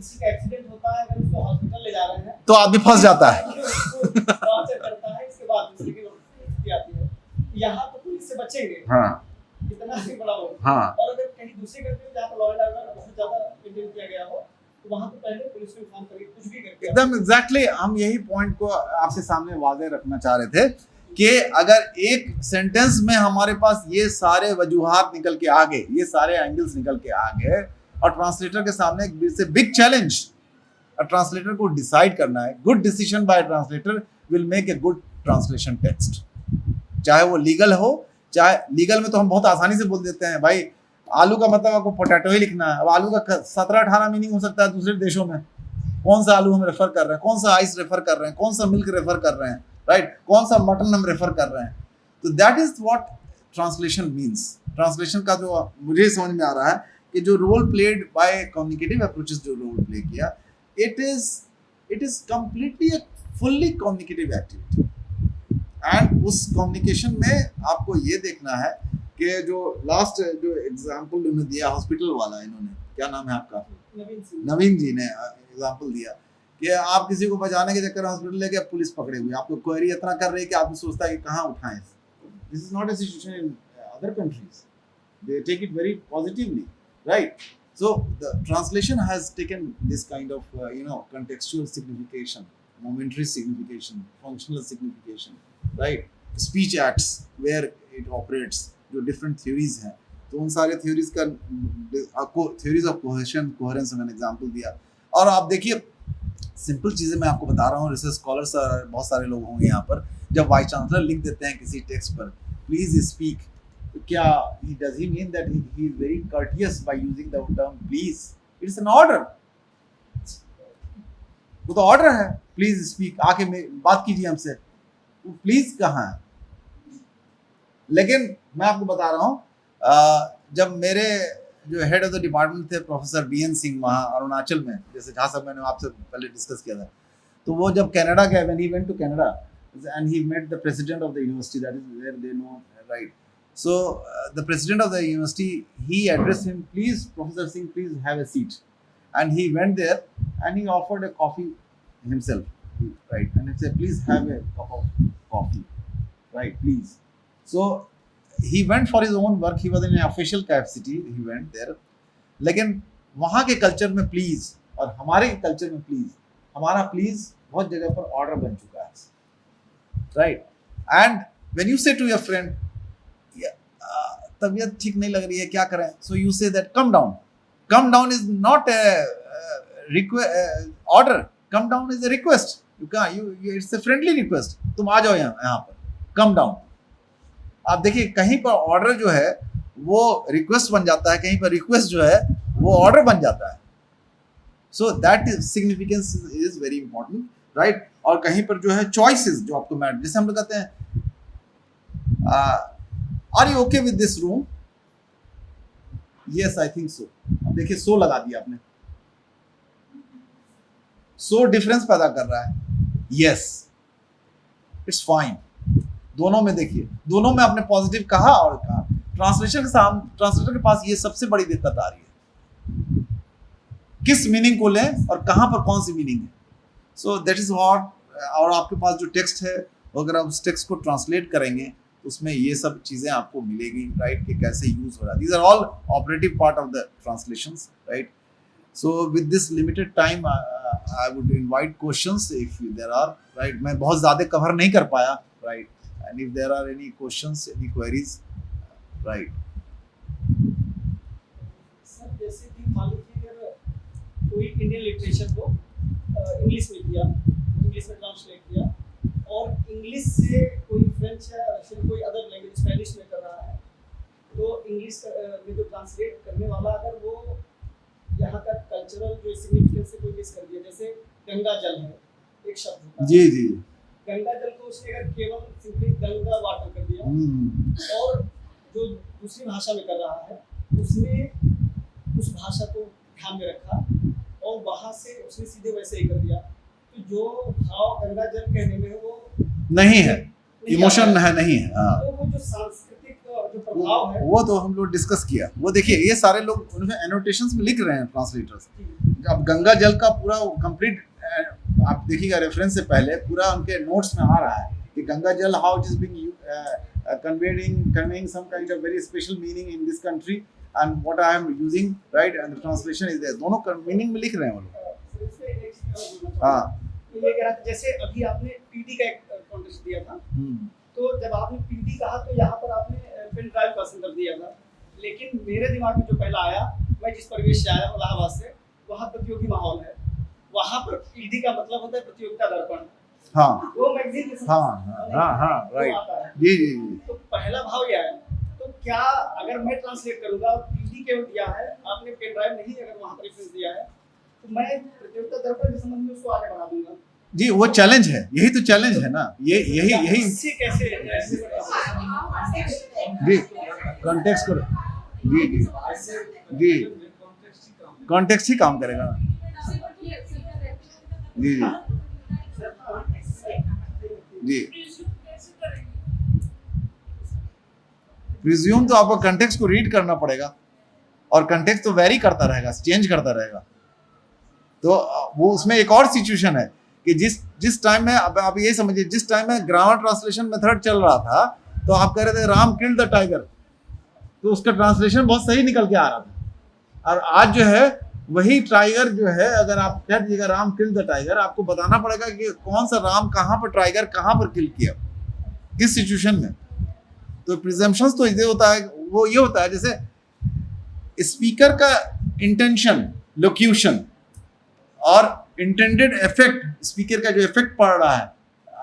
किसी का एक्सीडेंट होता है, अगर उसको हॉस्पिटल ले जा रहे हैं तो आदमी फंस जाता है। टॉर्चर करता है, इसके बाद दूसरे की स्थिति आती है। यहाँ तो पुलिस से बचेंगे, हाँ कितना भी बड़ा हो। हाँ और अगर कहीं दूसरी कंट्री में जहाँ पर लॉ एंड ऑर्डर बहुत ज्यादा मेंटेन किया गया हो, तो वहाँ तो पहले पुलिस को इन्फॉर्म करके कुछ भी करके एकदम एग्जैक्टली हम यही पॉइंट को आपके सामने वाज़ेह रखना चाह रहे थे कि अगर एक सेंटेंस में हमारे पास ये सारे वजूहात निकल के आ गए, ये सारे एंगल्स निकल के आ गए, और ट्रांसलेटर के सामने एक बिग चैलेंज, ट्रांसलेटर को डिसाइड करना है। Good decision by translator will make a good translation text, चाहे वो लीगल हो, चाहे लीगल में तो हम बहुत आसानी से बोल देते हैं भाई आलू का मतलब आपको पोटैटो ही लिखना है। अब आलू का 17-18 मीनिंग हो सकता है दूसरे देशों में, कौन सा आलू हम रेफर कर रहे हैं, कौन सा आइस रेफर कर रहे हैं, कौन सा मिल्क रेफर कर रहे हैं, राइट, कौन सा मटन हम रेफर कर रहे हैं। तो that is what translation means. Translation का जो मुझे समझ में आ रहा है कि जो role played by communicative approaches, जो रोल प्ले किया, it is completely a fully communicative activity. And उस कम्युनिकेशन में आपको ये देखना है कि जो लास्ट जो एग्जाम्पल उन्होंने दिया हॉस्पिटल वाला, इन्होंने क्या नाम है आपका, नवीन जी ने एग्जाम्पल दिया कि आप किसी को बचाने के चक्कर में हॉस्पिटल लेके पुलिस पकड़े हुए, आपको क्वेरी इतना कर रही है कि आदमी सोचता है कि कहाँ उठाएं। This is not a situation in other countries, they take it very positively, right. So the translation has taken this kind of contextual signification, momentary signification, functional signification, right? Speech acts where it operates, जो different theories हैं, तो उन सारे theories का आपको theories of cohesion, coherence मैंने example दिया। और आप देखिए सिंपल चीज़ें मैं आपको बता रहा हूँ, रिसर्च स्कॉलर्स बहुत सारे लोग होंगे यहाँ पर, जब वाइस चांसलर लिख देते हैं किसी टेक्स्ट पर प्लीज स्पीक, क्या does he mean that he is very courteous by using the term please? It's an order, वो तो ऑर्डर है, प्लीज स्पीक, आके बात कीजिए हमसे, वो प्लीज कहाँ है। लेकिन मैं आपको बता रहा हूँ जब मेरे जो हेड ऑफ द डिपार्टमेंट थे प्रोफेसर BN सिंह वहाँ अरुणाचल में, जैसे जहाँ सब मैंने आपसे पहले डिस्कस किया था, तो वो जब कनाडा गए, when he went to Canada and he met the president of the university, that is where they know, right? So the president of the university, he addressed him, please Professor Singh, please have a seat, and he went there and he offered a coffee himself, right, and he said please have a cup of coffee, right, please. So he went for his own work, he was in an official capacity, he went there, लेकिन वहाँ के culture में please और हमारे culture में please, हमारा please बहुत जगह पर ऑर्डर बन चुका है, राइट। एंड व्हेन यू से टू योर फ्रेंड तबीयत ठीक नहीं लग रही है, क्या करें, so you say that come down. Come down is not order, come down is a request, it's a friendly request, तुम आ जाओ यहाँ पर, कम डाउन। आप देखिए कहीं पर ऑर्डर जो है वो रिक्वेस्ट बन जाता है, कहीं पर रिक्वेस्ट जो है वो ऑर्डर बन जाता है। So that significance is very important, right. और कहीं पर जो है चॉइसेस जो आपको मैटर, जैसे हम लोग कहते हैं are you okay with this room, yes I think so. अब देखिए सो लगा दिया आपने, सो डिफरेंस पैदा कर रहा है, यस इट्स फाइन। दोनों में देखिए, दोनों में आपने पॉजिटिव कहा और कहा। ट्रांसलेटर के पास ये सबसे बड़ी दिक्कत आ रही है, किस मीनिंग को लें और कहां पर कौन सी मीनिंग है। सो दैट इज व्हाट, और आपके पास जो टेक्स्ट है, अगर आप उस टेक्स्ट को ट्रांसलेट करेंगे तो उसमें ये सब चीजें आपको मिलेगी, राइट, कि कैसे यूज हो रहा है। These are all operative part of the translations, right. So with this limited time I would invite questions if there are, right. मैं बहुत ज्यादा कवर नहीं कर पाया, right, and if there are any questions, any queries, right. Sir जैसे कि मान लीजिए अगर कोई इंडियन लिटरेचर को इंग्लिश में किया, इंग्लिश में ट्रांसलेट किया, और इंग्लिश से कोई फ्रेंच या रशियन कोई अदर लैंग्वेज स्पेनिश में कर रहा है, तो इंग्लिश में जो ट्रांसलेट करने वाला अगर वो यहाँ का कल्चरल जो सिग्निफिकेंस से कोई मिस कर दिया, जैसे गंगा जल है एक शब्द होता है, जी जी, गंगा जल को उसने अगर केवल सिंपली गंगा वाटर कर दिया, और जो दूसरी भाषा में कर रहा है उसने उस भाषा को ध्यान में रखा और वहाँ से उसने सीधे वैसे ही कर दिया, तो जो भाव गंगा जल कहने में वो नहीं है, इमोशन है, नहीं है, हाँ। तो वो जो सांस्कृतिक जो प्रभाव है वो तो हम लोग डिस्कस किया। वो देखिए ये सारे लोग उन्हें एनोटेशंस में लिख रहे हैं ट्रांसलेटर्स, अब गंगा जल का पूरा कंप्लीट आप देखिएगा रेफरेंस से पहले पूरा उनके नोट्स में आ रहा है कि गंगा जल how it is being conveying some kind of very special meaning in this country and what I am using, right, and the translation is there, दोनों मीनिंग में लिख रहे हैं वो लोग। हाँ ये कह रहा था जैसे अभी आपने पीटी का एक कॉन्टेक्स्ट दिया था, तो जब आपने पीटी कहा तो यहाँ पर आपने पेन ड्राइव का संदर्भ दिया था, लेकिन मेरे दिमाग में जो पहला आया, मैं जिस परिवेश से आया इलाहाबाद से, वहाँ प्रतियोगी माहौल है, वहाँ पर पीटी का मतलब होता है प्रतियोगिता दर्पण। हाँ वो मैगजीन के हाँ राइट जी जी जी। तो पहला भाव यह है, तो क्या अगर मैं ट्रांसलेट करूंगा और पीडी केवल दिया है, आपने पेन ड्राइव नहीं अगर वहां पर रेफरेंस दिया है, तो मैं प्रतियोगिता दर्पण के संबंध में उसको आगे बढ़ा दूंगा जी। वो चैलेंज है, यही तो चैलेंज है ना, यही इससे कैसे जी कॉन्टेक्स्ट को जी जी जी कॉन्टेक्स्ट ही काम करेगा जी जी जी। रिज्यूम तो आपको कंटेक्स्ट को रीड करना पड़ेगा और कंटेक्स्ट तो वेरी करता रहेगा, चेंज करता रहेगा। तो वो उसमें एक और सिचुएशन है कि जिस टाइम में अब आप ये समझिए, जिस टाइम में ग्रामर ट्रांसलेशन मेथड चल रहा था तो आप कह रहे थे राम किल्ड द टाइगर, तो उसका ट्रांसलेशन बहुत सही निकल के आ रहा था। और आज जो है वही टाइगर जो है, अगर आप कह दीजिएगा राम किल द टाइगर, आपको बताना पड़ेगा कि कौन सा राम कहाँ पर टाइगर कहाँ पर किल किया, किस सिचुएशन में। तो प्रिजम्पशंस तो ये होता है, वो ये होता है जैसे स्पीकर का इंटेंशन, लोक्यूशन और इंटेंडेड इफेक्ट, स्पीकर का जो इफेक्ट पड़ रहा है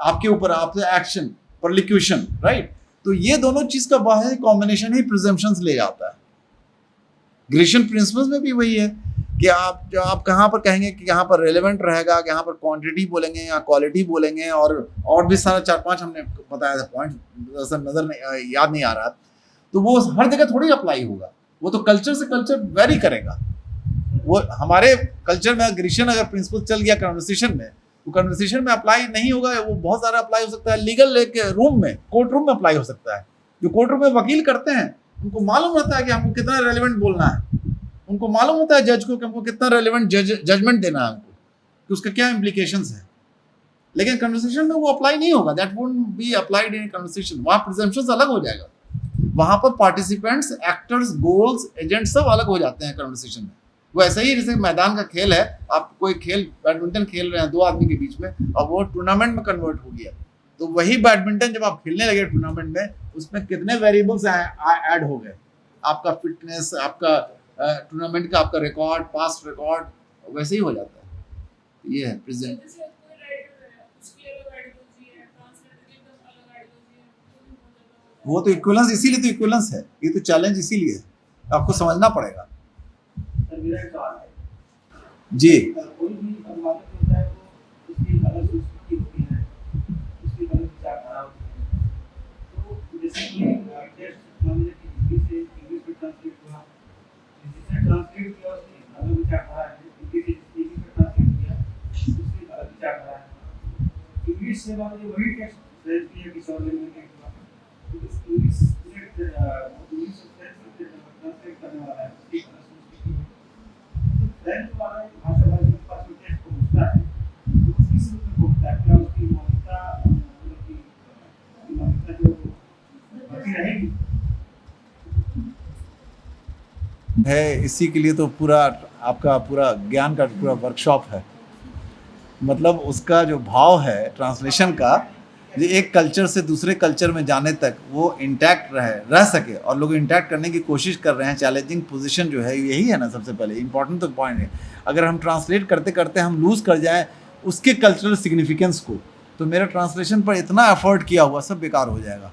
आपके ऊपर, आपसे एक्शन पर लिक्यूशन, राइट। तो ये दोनों चीज का बाहरी कॉम्बिनेशन ही प्रिजम्पशंस ले जाता है। ग्रेशियन प्रिंसिपल्स में भी वही है कि आप कहाँ पर कहेंगे कि यहाँ पर रेलेवेंट रहेगा, कि यहाँ पर क्वांटिटी बोलेंगे या क्वालिटी बोलेंगे, और भी सारा 4-5 हमने बताया था पॉइंट, नजर नहीं, याद नहीं आ रहा। तो वो हर जगह थोड़ी अप्लाई होगा, वो तो कल्चर से कल्चर वेरी करेगा। वो हमारे कल्चर में ग्रीशियन अगर प्रिंसिपल चल गया कन्वर्सेशन में, तो कन्वर्सेशन में अप्लाई नहीं होगा, वो बहुत सारा अप्लाई हो सकता है लीगल के रूम में, कोर्ट रूम में अप्लाई हो सकता है। जो कोर्ट रूम में वकील करते हैं उनको मालूम रहता है कि हमको कितना रेलिवेंट बोलना है, उनको मालूम होता है जज को कि हमको कितना रेलिवेंट जजमेंट देना है हमको, कि उसका क्या इम्प्लीकेशंस है। लेकिन कन्वर्सेशन में वो अप्लाई नहीं होगा, that won't be applied in conversation. वहाँ प्रिजम्पशंस अलग हो जाएगा, वहाँ पर पार्टिसिपेंट्स, एक्टर्स, गोल्स, एजेंट सब अलग हो जाते हैं कन्वर्सेशन में। वो ऐसा ही जैसे मैदान का खेल है, आप कोई खेल बैडमिंटन खेल रहे हैं 2 आदमी के बीच में, और वो टूर्नामेंट में कन्वर्ट हो गया, तो वही बैडमिंटन जब आप खेलने लगे टूर्नामेंट में, उसमें कितने वेरिएबल्स ऐड हो गए, आपका फिटनेस, आपका टूर्नामेंट का आपका रिकॉर्ड, पास्ट रिकॉर्ड, वैसे ही हो जाता है। ये है प्रेजेंट। वो तो इक्विवेलेंस, इसीलिए तो इक्विवेलेंस है, ये तो चैलेंज इसीलिए है, आपको समझना पड़ेगा जी। कोई भी अनुवादक होता है वो उसकी अलग संस्कृति होती है, उसकी अलग विचारधारा होती है। तो जैसे कि टेक्स्ट मान लीजिए कि हिंदी से इंग्लिश में ट्रांसलेट हुआ, जिसे ट्रांसलेट किया उसकी अलग विचारधारा है, हिंदी से इंग्लिश में ट्रांसलेट किया उसकी अलग विचारधारा है। इंग्लिश से मान लीजिए वही टेक्स्ट फ्रेंच किया किसी और लैंग्वेज में हुआ, तो इस इंग्लिश से ट्रांसलेट करने वाला है उसकी अलग संस्कृति है। देन हमारा भाषा वाले के पास टेक्स्ट पहुंचता है, तो उसी से पहुंचता है, क्या उसकी मौलिकता, उसकी मौलिकता जो बची रहेगी है। इसी के लिए तो पूरा आपका पूरा ज्ञान का पूरा वर्कशॉप है। मतलब उसका जो भाव है ट्रांसलेशन का, ये एक कल्चर से दूसरे कल्चर में जाने तक वो इंटैक्ट रह सके, और लोग इंटैक्ट करने की कोशिश कर रहे हैं। चैलेंजिंग पोजीशन जो है यही है ना, सबसे पहले इंपॉर्टेंट तो पॉइंट है। अगर हम ट्रांसलेट करते करते हम लूज़ कर जाएं उसके कल्चरल सिग्निफिकेंस को, तो मेरा ट्रांसलेशन पर इतना एफर्ट किया हुआ सब बेकार हो जाएगा।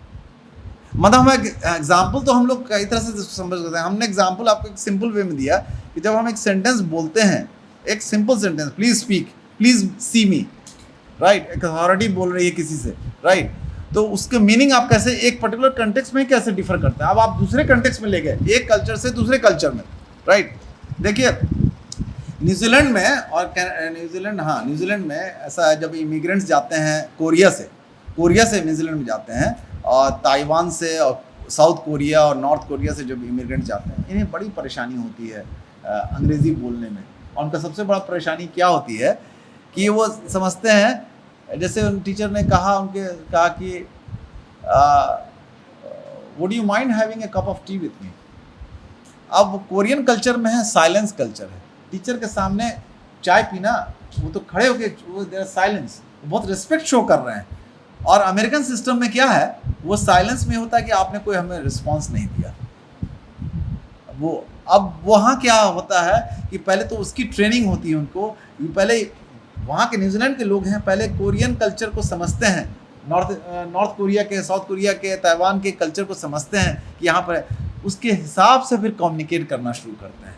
मतलब हम एग्जाम्पल तो हम लोग कई तरह से समझ सकते हैं। हमने एग्जाम्पल आपको एक सिंपल वे में दिया कि जब हम एक सेंटेंस बोलते हैं, एक simple sentence, please speak, please see me, right, एक अथॉरिटी बोल रही है किसी से, राइट, तो उसके मीनिंग आप कैसे एक पर्टिकुलर कंटेक्स्ट में कैसे डिफर करते हैं। अब आप दूसरे कंटेक्स्ट में ले गए, एक कल्चर से दूसरे कल्चर में, राइट। देखिए न्यूजीलैंड में और न्यूजीलैंड में ऐसा है, जब इमिग्रेंट्स जाते हैं कोरिया से न्यूजीलैंड में जाते हैं, और ताइवान से और साउथ कोरिया और नॉर्थ कोरिया से जब इमिग्रेंट्स जाते हैं, इन्हें बड़ी परेशानी होती है अंग्रेज़ी बोलने में और उनका सबसे बड़ा परेशानी क्या होती है कि वो समझते हैं, जैसे उन टीचर ने कहा कि would you mind having a cup of T with me. अब कोरियन कल्चर में है साइलेंस कल्चर है, टीचर के सामने चाय पीना, वो तो खड़े होके वो देयर साइलेंस, बहुत रिस्पेक्ट शो कर रहे हैं। और अमेरिकन सिस्टम में क्या है, वो साइलेंस में होता है कि आपने कोई हमें रिस्पांस नहीं दिया। वो अब वहाँ क्या होता है कि पहले तो उसकी ट्रेनिंग होती है उनको, पहले वहाँ के न्यूजीलैंड के लोग हैं, पहले कोरियन कल्चर को समझते हैं, नॉर्थ कोरिया के, साउथ कोरिया के, ताइवान के कल्चर को समझते हैं कि यहाँ पर, उसके हिसाब से फिर कम्युनिकेट करना शुरू करते हैं।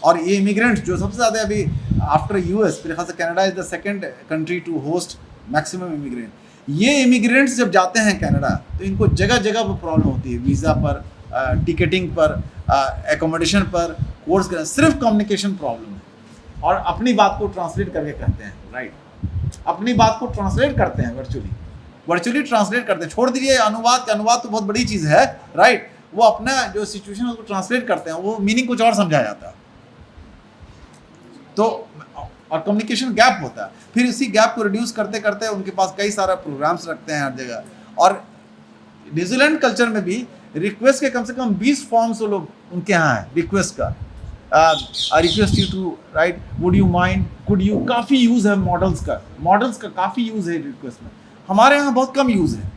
और ये इमिग्रेंट्स जो सबसे ज़्यादा अभी आफ्टर यूएस, मेरे ख्याल से Canada is the second country to host maximum immigrant. ये इमिग्रेंट्स जब जाते हैं कनाडा तो इनको जगह जगह पर प्रॉब्लम होती है, वीज़ा पर, टिकटिंग पर, एकोमोडेशन पर, कोर्स कर, सिर्फ कम्युनिकेशन प्रॉब्लम है। और अपनी बात को ट्रांसलेट करके कहते हैं, राइट, अपनी बात को ट्रांसलेट करते हैं, वर्चुअली ट्रांसलेट करते हैं। छोड़ दीजिए अनुवाद, का अनुवाद तो बहुत बड़ी चीज़ है, राइट, वो अपना जो सिचुएशन है उसको ट्रांसलेट करते हैं, वो मीनिंग कुछ और समझाया जाता है। तो और कम्युनिकेशन गैप होता है, फिर इसी गैप को रिड्यूस करते करते उनके पास कई सारा प्रोग्राम्स रखते हैं हर जगह। और न्यूजीलैंड कल्चर में भी रिक्वेस्ट के कम से कम 20 फॉर्म्स वो लोग उनके यहाँ है रिक्वेस्ट का। I request you to write, would you mind, could you, काफ़ी यूज़ है मॉडल्स का काफ़ी यूज़ है रिक्वेस्ट में। हमारे यहाँ बहुत कम यूज़ है,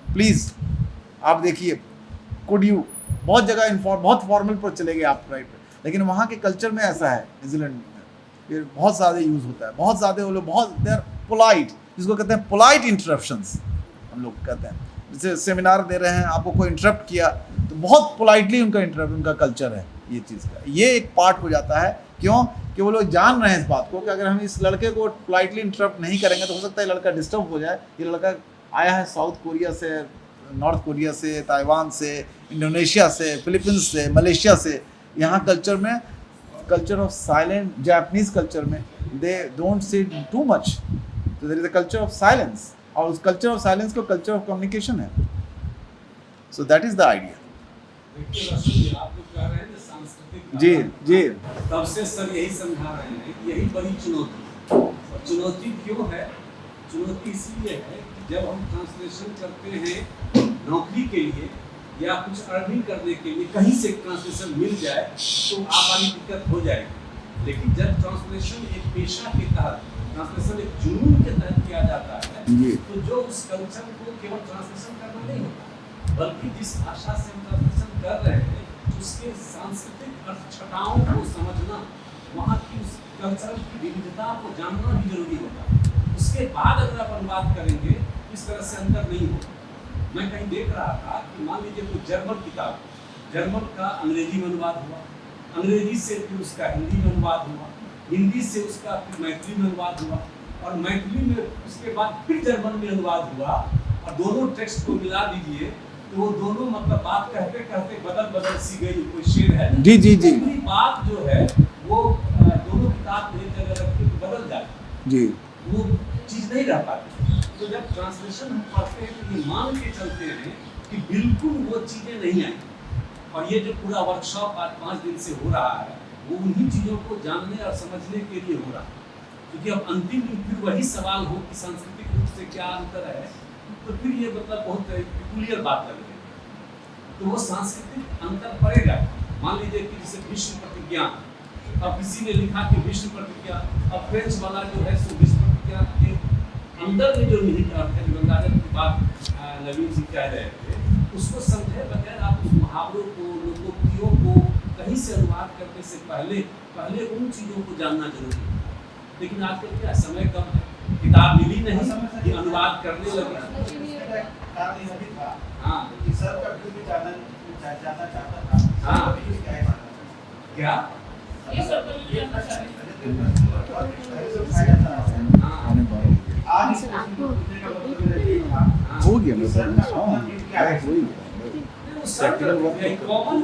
प्लीज़ आप देखिए, कुड यू बहुत जगह बहुत फॉर्मल पर चले गए आप, राइट, लेकिन वहाँ के कल्चर में ऐसा है न्यूजीलैंड में, फिर बहुत ज़्यादा यूज़ होता है, बहुत ज़्यादा वो लोग बहुत देर पोलाइट, जिसको कहते हैं पोलाइट इंटरप्शंस, हम लोग कहते हैं। जैसे सेमिनार दे रहे हैं, आपको कोई इंटरप्ट किया तो बहुत पोलाइटली उनका कल्चर है ये चीज़ का। ये एक पार्ट हो जाता है, क्यों कि वो लोग जान रहे हैं इस बात को कि अगर हम इस लड़के को पोलाइटली इंटरप्ट नहीं करेंगे तो हो सकता है लड़का डिस्टर्ब हो जाए। ये लड़का आया है साउथ कोरिया से, नॉर्थ कोरिया से, ताइवान से, इंडोनेशिया से, फिलीपींस से, मलेशिया से। यहाँ कल्चर में, culture of silent, Japanese culture में they don't say too much, तो there is a culture of silence, और उस कल्चर ऑफ साइलेंस को कल्चर ऑफ कम्युनिकेशन है। So that is the idea. देखिए रसूल जी, आप लोग कह रहे हैं ना सांस्कृतिक, जी जी, तब से सर यही समझा रहे हैं कि यही बड़ी चुनौती। और चुनौती क्यों है? चुनौती इसलिए है कि जब हम ट्रांसलेशन करते हैं नौकरी के लिए या कुछ अर्निंग करने के लिए, कहीं से ट्रांसलेशन मिल जाए तो आप वाली दिक्कत हो जाएगी। लेकिन जब ट्रांसलेशन एक पेशा के तहत, ट्रांसलेशन एक जुनून के तहत किया जाता है, तो जो उस कल्चर को केवल ट्रांसलेशन करना नहीं होता, बल्कि जिस भाषा से हम ट्रांसलेशन कर रहे हैं उसके सांस्कृतिक अर्थछटाओं को समझना, वहाँ की उस कल्चर की विविधता को जानना भी जरूरी होता है। उसके बाद अगर आप अनुवाद करेंगे इस तरह से अंतर नहीं होगा। मैं कहीं देख रहा था कि मान लीजिए कोई जर्मन किताब, जर्मन का अंग्रेजी में अनुवाद हुआ, अंग्रेजी से फिर उसका हिंदी में अनुवाद हुआ, हिंदी से उसका फिर मैथिली में अनुवाद हुआ, और मैथिली में उसके बाद फिर जर्मन में अनुवाद हुआ, और दोनों टेक्स्ट को मिला दीजिए तो वो दोनों मतलब बात कहते कहते बदल सी गई। कोई शेर है जी जी जी, बात जो है वो दोनों किताब एक जगह रख के बदल जाती जी, वो चीज़ नहीं रह पाती। तो जब ट्रांसलेशन हम पढ़ते हैं तो ये मान के चलते हैं कि बिल्कुल वो चीज़ें नहीं आई। और ये जो पूरा वर्कशॉप आज 5 दिन से हो रहा है वो उन्हीं चीज़ों को जानने और समझने के लिए हो रहा है। क्योंकि अब अंतिम दिन फिर वही सवाल हो कि सांस्कृतिक रूप से क्या अंतर है, तो फिर ये मतलब बहुत पिकुलियर बात लगेगी। तो वो सांस्कृतिक अंतर पड़ेगा। मान लीजिए कि जैसे विश्व प्रतिज्ञा, अब किसी ने लिखा कि विश्व प्रतिज्ञा, अब फ्रेंच वाला जो है सो विश्व प्रतिज्ञा के अंदर में जो निहित अर्थ है, गंगाधर की बात नवीन जी कह रहे थे, उसको समझे बगैर आप उस मुहावरों को, लोकोक्तियों को कहीं से अनुवाद करने से पहले उन चीज़ों को जानना जरूरी है। लेकिन आजकल क्या समय कम है, किताब मिली नहीं कि अनुवाद करने लगे। हाँ सर का व्यू भी जानना चाहता था। हाँ क्या हो गया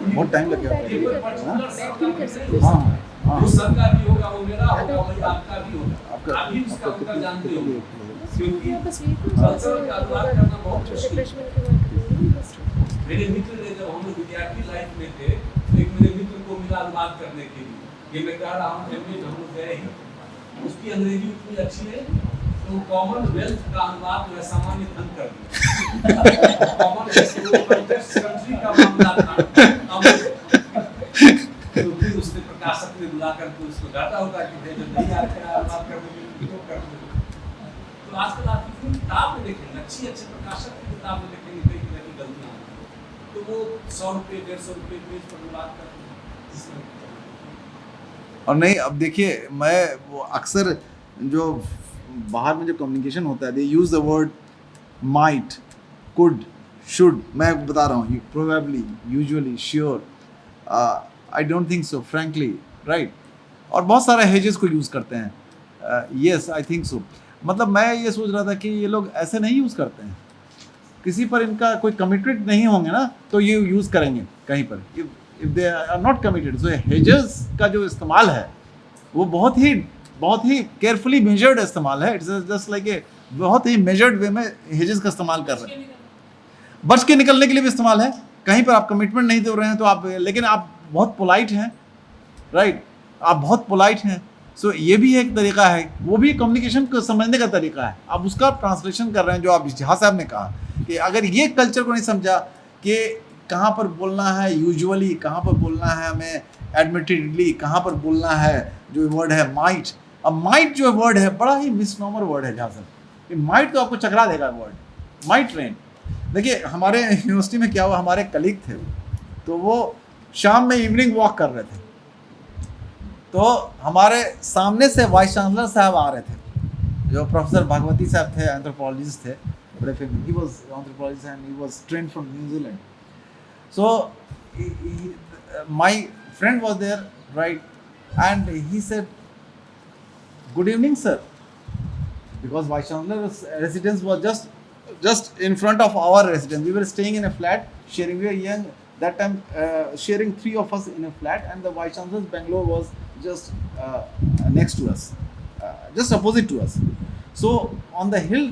बहुत टाइम लग गया। हाँ हाँ, जो सबका भी होगा वो मेरा होगा, वही आपका भी होगा। आप भी उसका उत्तर जानते हो, क्योंकि कल्चर का अनुवाद करना बहुत मुश्किल है। मेरे मित्र ने, जब हम लोग विद्यार्थी लाइफ में थे, एक मेरे मित्र को मिला अनुवाद करने के लिए, ये मैं कह रहा हूँ एमए हम लोग गए ही, उसकी अंग्रेजी इतनी अच्छी है तो कॉमनवेल्थ का अनुवाद जो है सामान्य धन कर दिया। कॉमनवेल्थ कंट्री का मामला था, तो फिर उसने प्रकाशक ने बुला करके उसको डांटा होगा कि भाई जब नहीं आते अनुवाद कर देंगे तो कर देंगे। तो आजकल आप कितनी किताब में देखेंगे, अच्छी प्रकाशक की किताब में देखेंगे कई तरह की गलतियाँ, तो वो 100 रुपये 150 रुपये पेज पर अनुवाद करते हैं। और नहीं, अब देखिए मैं वो अक्सर जो बाहर में जो कम्युनिकेशन होता है, they use the word might, could, should, मैं बता रहा हूँ probably, usually, sure, I don't think so, frankly, right, और बहुत सारे हेजेस को यूज़ करते हैं। Yes, I think so. मतलब मैं ये सोच रहा था कि ये लोग ऐसे नहीं यूज़ करते हैं, किसी पर इनका कोई कमिटेड नहीं होंगे ना तो ये यूज़ करेंगे कहीं पर। If they are not committed, so hedges का जो इस्तेमाल है वो बहुत ही केयरफुली मेजर्ड इस्तेमाल है। इट्स जस्ट लाइक ए बहुत ही मेजर्ड वे में हेजेस का इस्तेमाल कर रहे हैं। बच के निकलने के लिए भी इस्तेमाल है, कहीं पर आप कमिटमेंट नहीं दे रहे हैं तो आप, लेकिन आप बहुत पोलाइट हैं, राइट, आप बहुत पोलाइट हैं, सो ये भी एक तरीका है, वो भी कम्युनिकेशन को समझने का तरीका है। आप उसका ट्रांसलेशन कर रहे हैं, जो आप झा साहब ने कहा कि अगर ये कल्चर को नहीं समझा कि कहाँ पर बोलना है यूजुअली, कहाँ पर बोलना है हमें एडमिटेडली, कहाँ पर बोलना है जो वर्ड है माइट। अब माइट जो वर्ड है बड़ा ही मिसनॉमर वर्ड है झा साहब, माइट तो आपको चकरा देगा वर्ड, माइट ट्रेन। देखिए हमारे यूनिवर्सिटी में क्या हुआ, हमारे कलीग थे तो वो शाम में इवनिंग वॉक कर रहे थे, तो हमारे सामने से वाइस चांसलर साहब आ रहे थे, जो प्रोफेसर भागवती साहब थे, एंथ्रोपोलॉजिस्ट थे, बड़े famous, he was anthropologist and he was trained from New Zealand. So my friend was there, right, and he said good evening sir, because vice chancellor's residence was just in front of our residence. We were staying in a flat, sharing, we were young that time, sharing 3 of us in a flat, and the vice chancellor's bungalow was just next to us, just opposite to us. So on the hill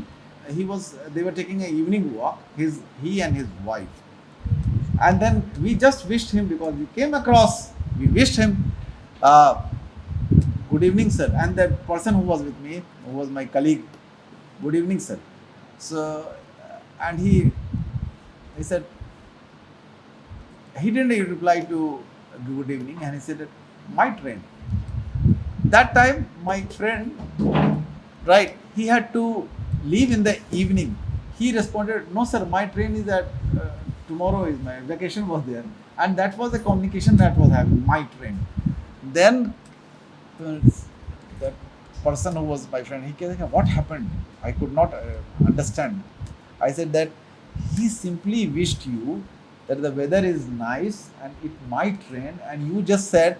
they were taking an evening walk, he and his wife, and then we just wished him, because we came across, we wished him good evening sir, and that person who was with me, who was my colleague, good evening sir. So and he said, he didn't reply to good evening, and he said my train. That time my friend, right, he had to leave in the evening. He responded, no sir, my train is at tomorrow, is my vacation was there, and that was the communication that was happening, my train. Then that person who was my friend, he said, what happened? I could not understand. I said that he simply wished you that the weather is nice and it might rain, and you just said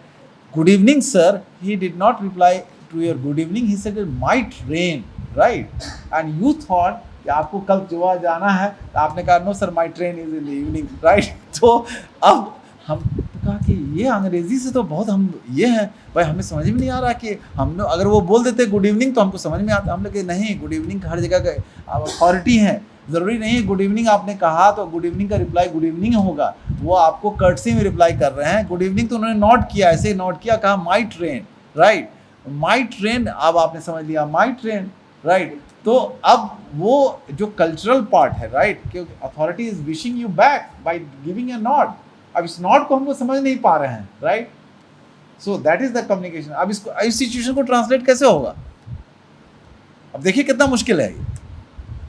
good evening sir. He did not reply to your good evening, he said it might rain, right, and you thought कि आपको कल गोवा जाना है, तो आपने कहा no sir my train is in the evening, right. तो अब हम कहा कि ये अंग्रेजी से तो बहुत हम ये हैं भाई, हमें समझ में नहीं आ रहा कि हम अगर वो बोल देते गुड इवनिंग तो हमको समझ में आता। हम लोग नहीं, गुड इवनिंग हर जगह का अथॉरिटी है, ज़रूरी नहीं है गुड इवनिंग आपने कहा तो गुड इवनिंग का रिप्लाई गुड इवनिंग होगा, वो आपको कर्टसी में रिप्लाई कर रहे हैं। गुड इवनिंग तो उन्होंने नोट किया, ऐसे नोट किया, कहा my train, right, my train, अब आपने समझ लिया माई ट्रेन, राइट। तो अब वो जो कल्चरल पार्ट है, राइट, क्योंकि authority is wishing you back by giving a nod, अब इस नॉड को हमको समझ नहीं पा रहे हैं, right. So that is the communication. अब इसको इस सिचुएशन को ट्रांसलेट कैसे होगा, अब देखिए कितना मुश्किल है ये।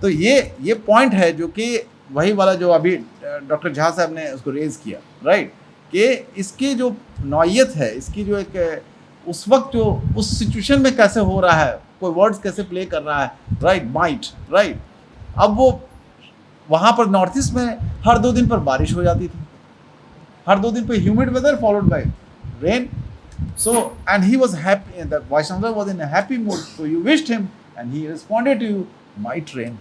तो ये पॉइंट है जो कि वही वाला जो अभी डॉक्टर झा साहब ने उसको रेज किया, राइट, कि इसकी जो नौयत है, इसकी जो एक उस वक्त जो उस सिचुएशन में कैसे हो रहा है, कोई वर्ड्स कैसे प्ले कर रहा है, राइट, माइट, राइट। अब वो वहाँ पर नॉर्थ ईस्ट में हर 2 दिन पर बारिश हो जाती थी, हर 2 दिन पर humid weather followed by rain. So and he was happy, the vice chancellor was in a happy mood, so you wished him and he responded to you my train.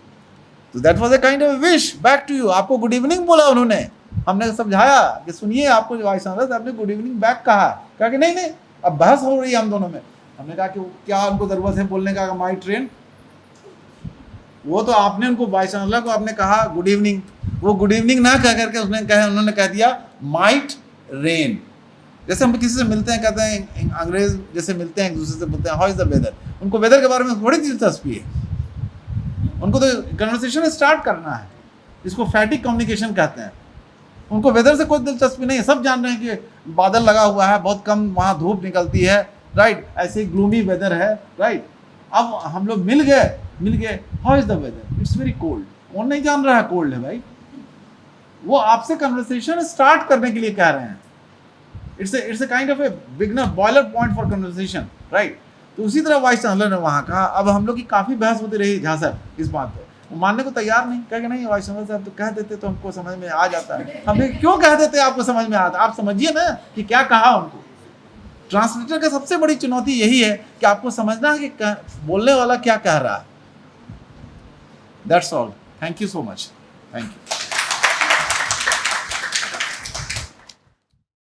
तो that was a kind of wish back to you. आपको good evening बोला उन्होंने, हमने समझाया कि सुनिए, आपको vice chancellor आपने गुड इवनिंग बैक कहा कि नहीं, अब बहस हो रही है हम दोनों में। हमने कहा कि क्या उनको ज़रूरत है बोलने का माई ट्रेन, वो तो आपने उनको वाइस चांसलर को आपने कहा गुड इवनिंग, वो गुड इवनिंग ना कह करके उन्होंने कह दिया माइट रेन, जैसे हम किसी से मिलते हैं, कहते हैं अंग्रेज जैसे मिलते हैं एक दूसरे से बोलते हैं हाउ इज द वेदर, उनको वेदर के बारे में थोड़ी दिलचस्पी है, उनको तो कन्वर्सेशन स्टार्ट करना है, इसको फैटिक कम्युनिकेशन कहते हैं। उनको वेदर से कोई दिलचस्पी नहीं है, सब जान रहे हैं कि बादल लगा हुआ है, बहुत कम वहाँ धूप निकलती है, राइट, ऐसे ग्लूमी वेदर है, राइट। अब हम लोग मिल गए, how is the weather, it's very cold, वो नहीं जान रहा है कोल्ड है भाई, वो आपसे कन्वर्सेशन स्टार्ट करने के लिए कह रहे हैं। It's a kind of a beginner boiler point for conversation, right. तो उसी तरह वाइस चांसलर ने वहाँ कहा। अब हम लोग की काफ़ी बहस होती रही झा साहब इस बात पे, वो मानने को तैयार नहीं, कह कि नहीं वाइस चांसलर साहब तो कह देते तो हमको समझ में आ जाता है। हमने क्यों कह देते आपको समझ में आता, आप समझिए ना कि क्या कहा उनको। ट्रांसलेटर का सबसे बड़ी चुनौती यही है कि आपको समझना है कि बोलने वाला क्या कह रहा है। That's all, thank you so much, thank you.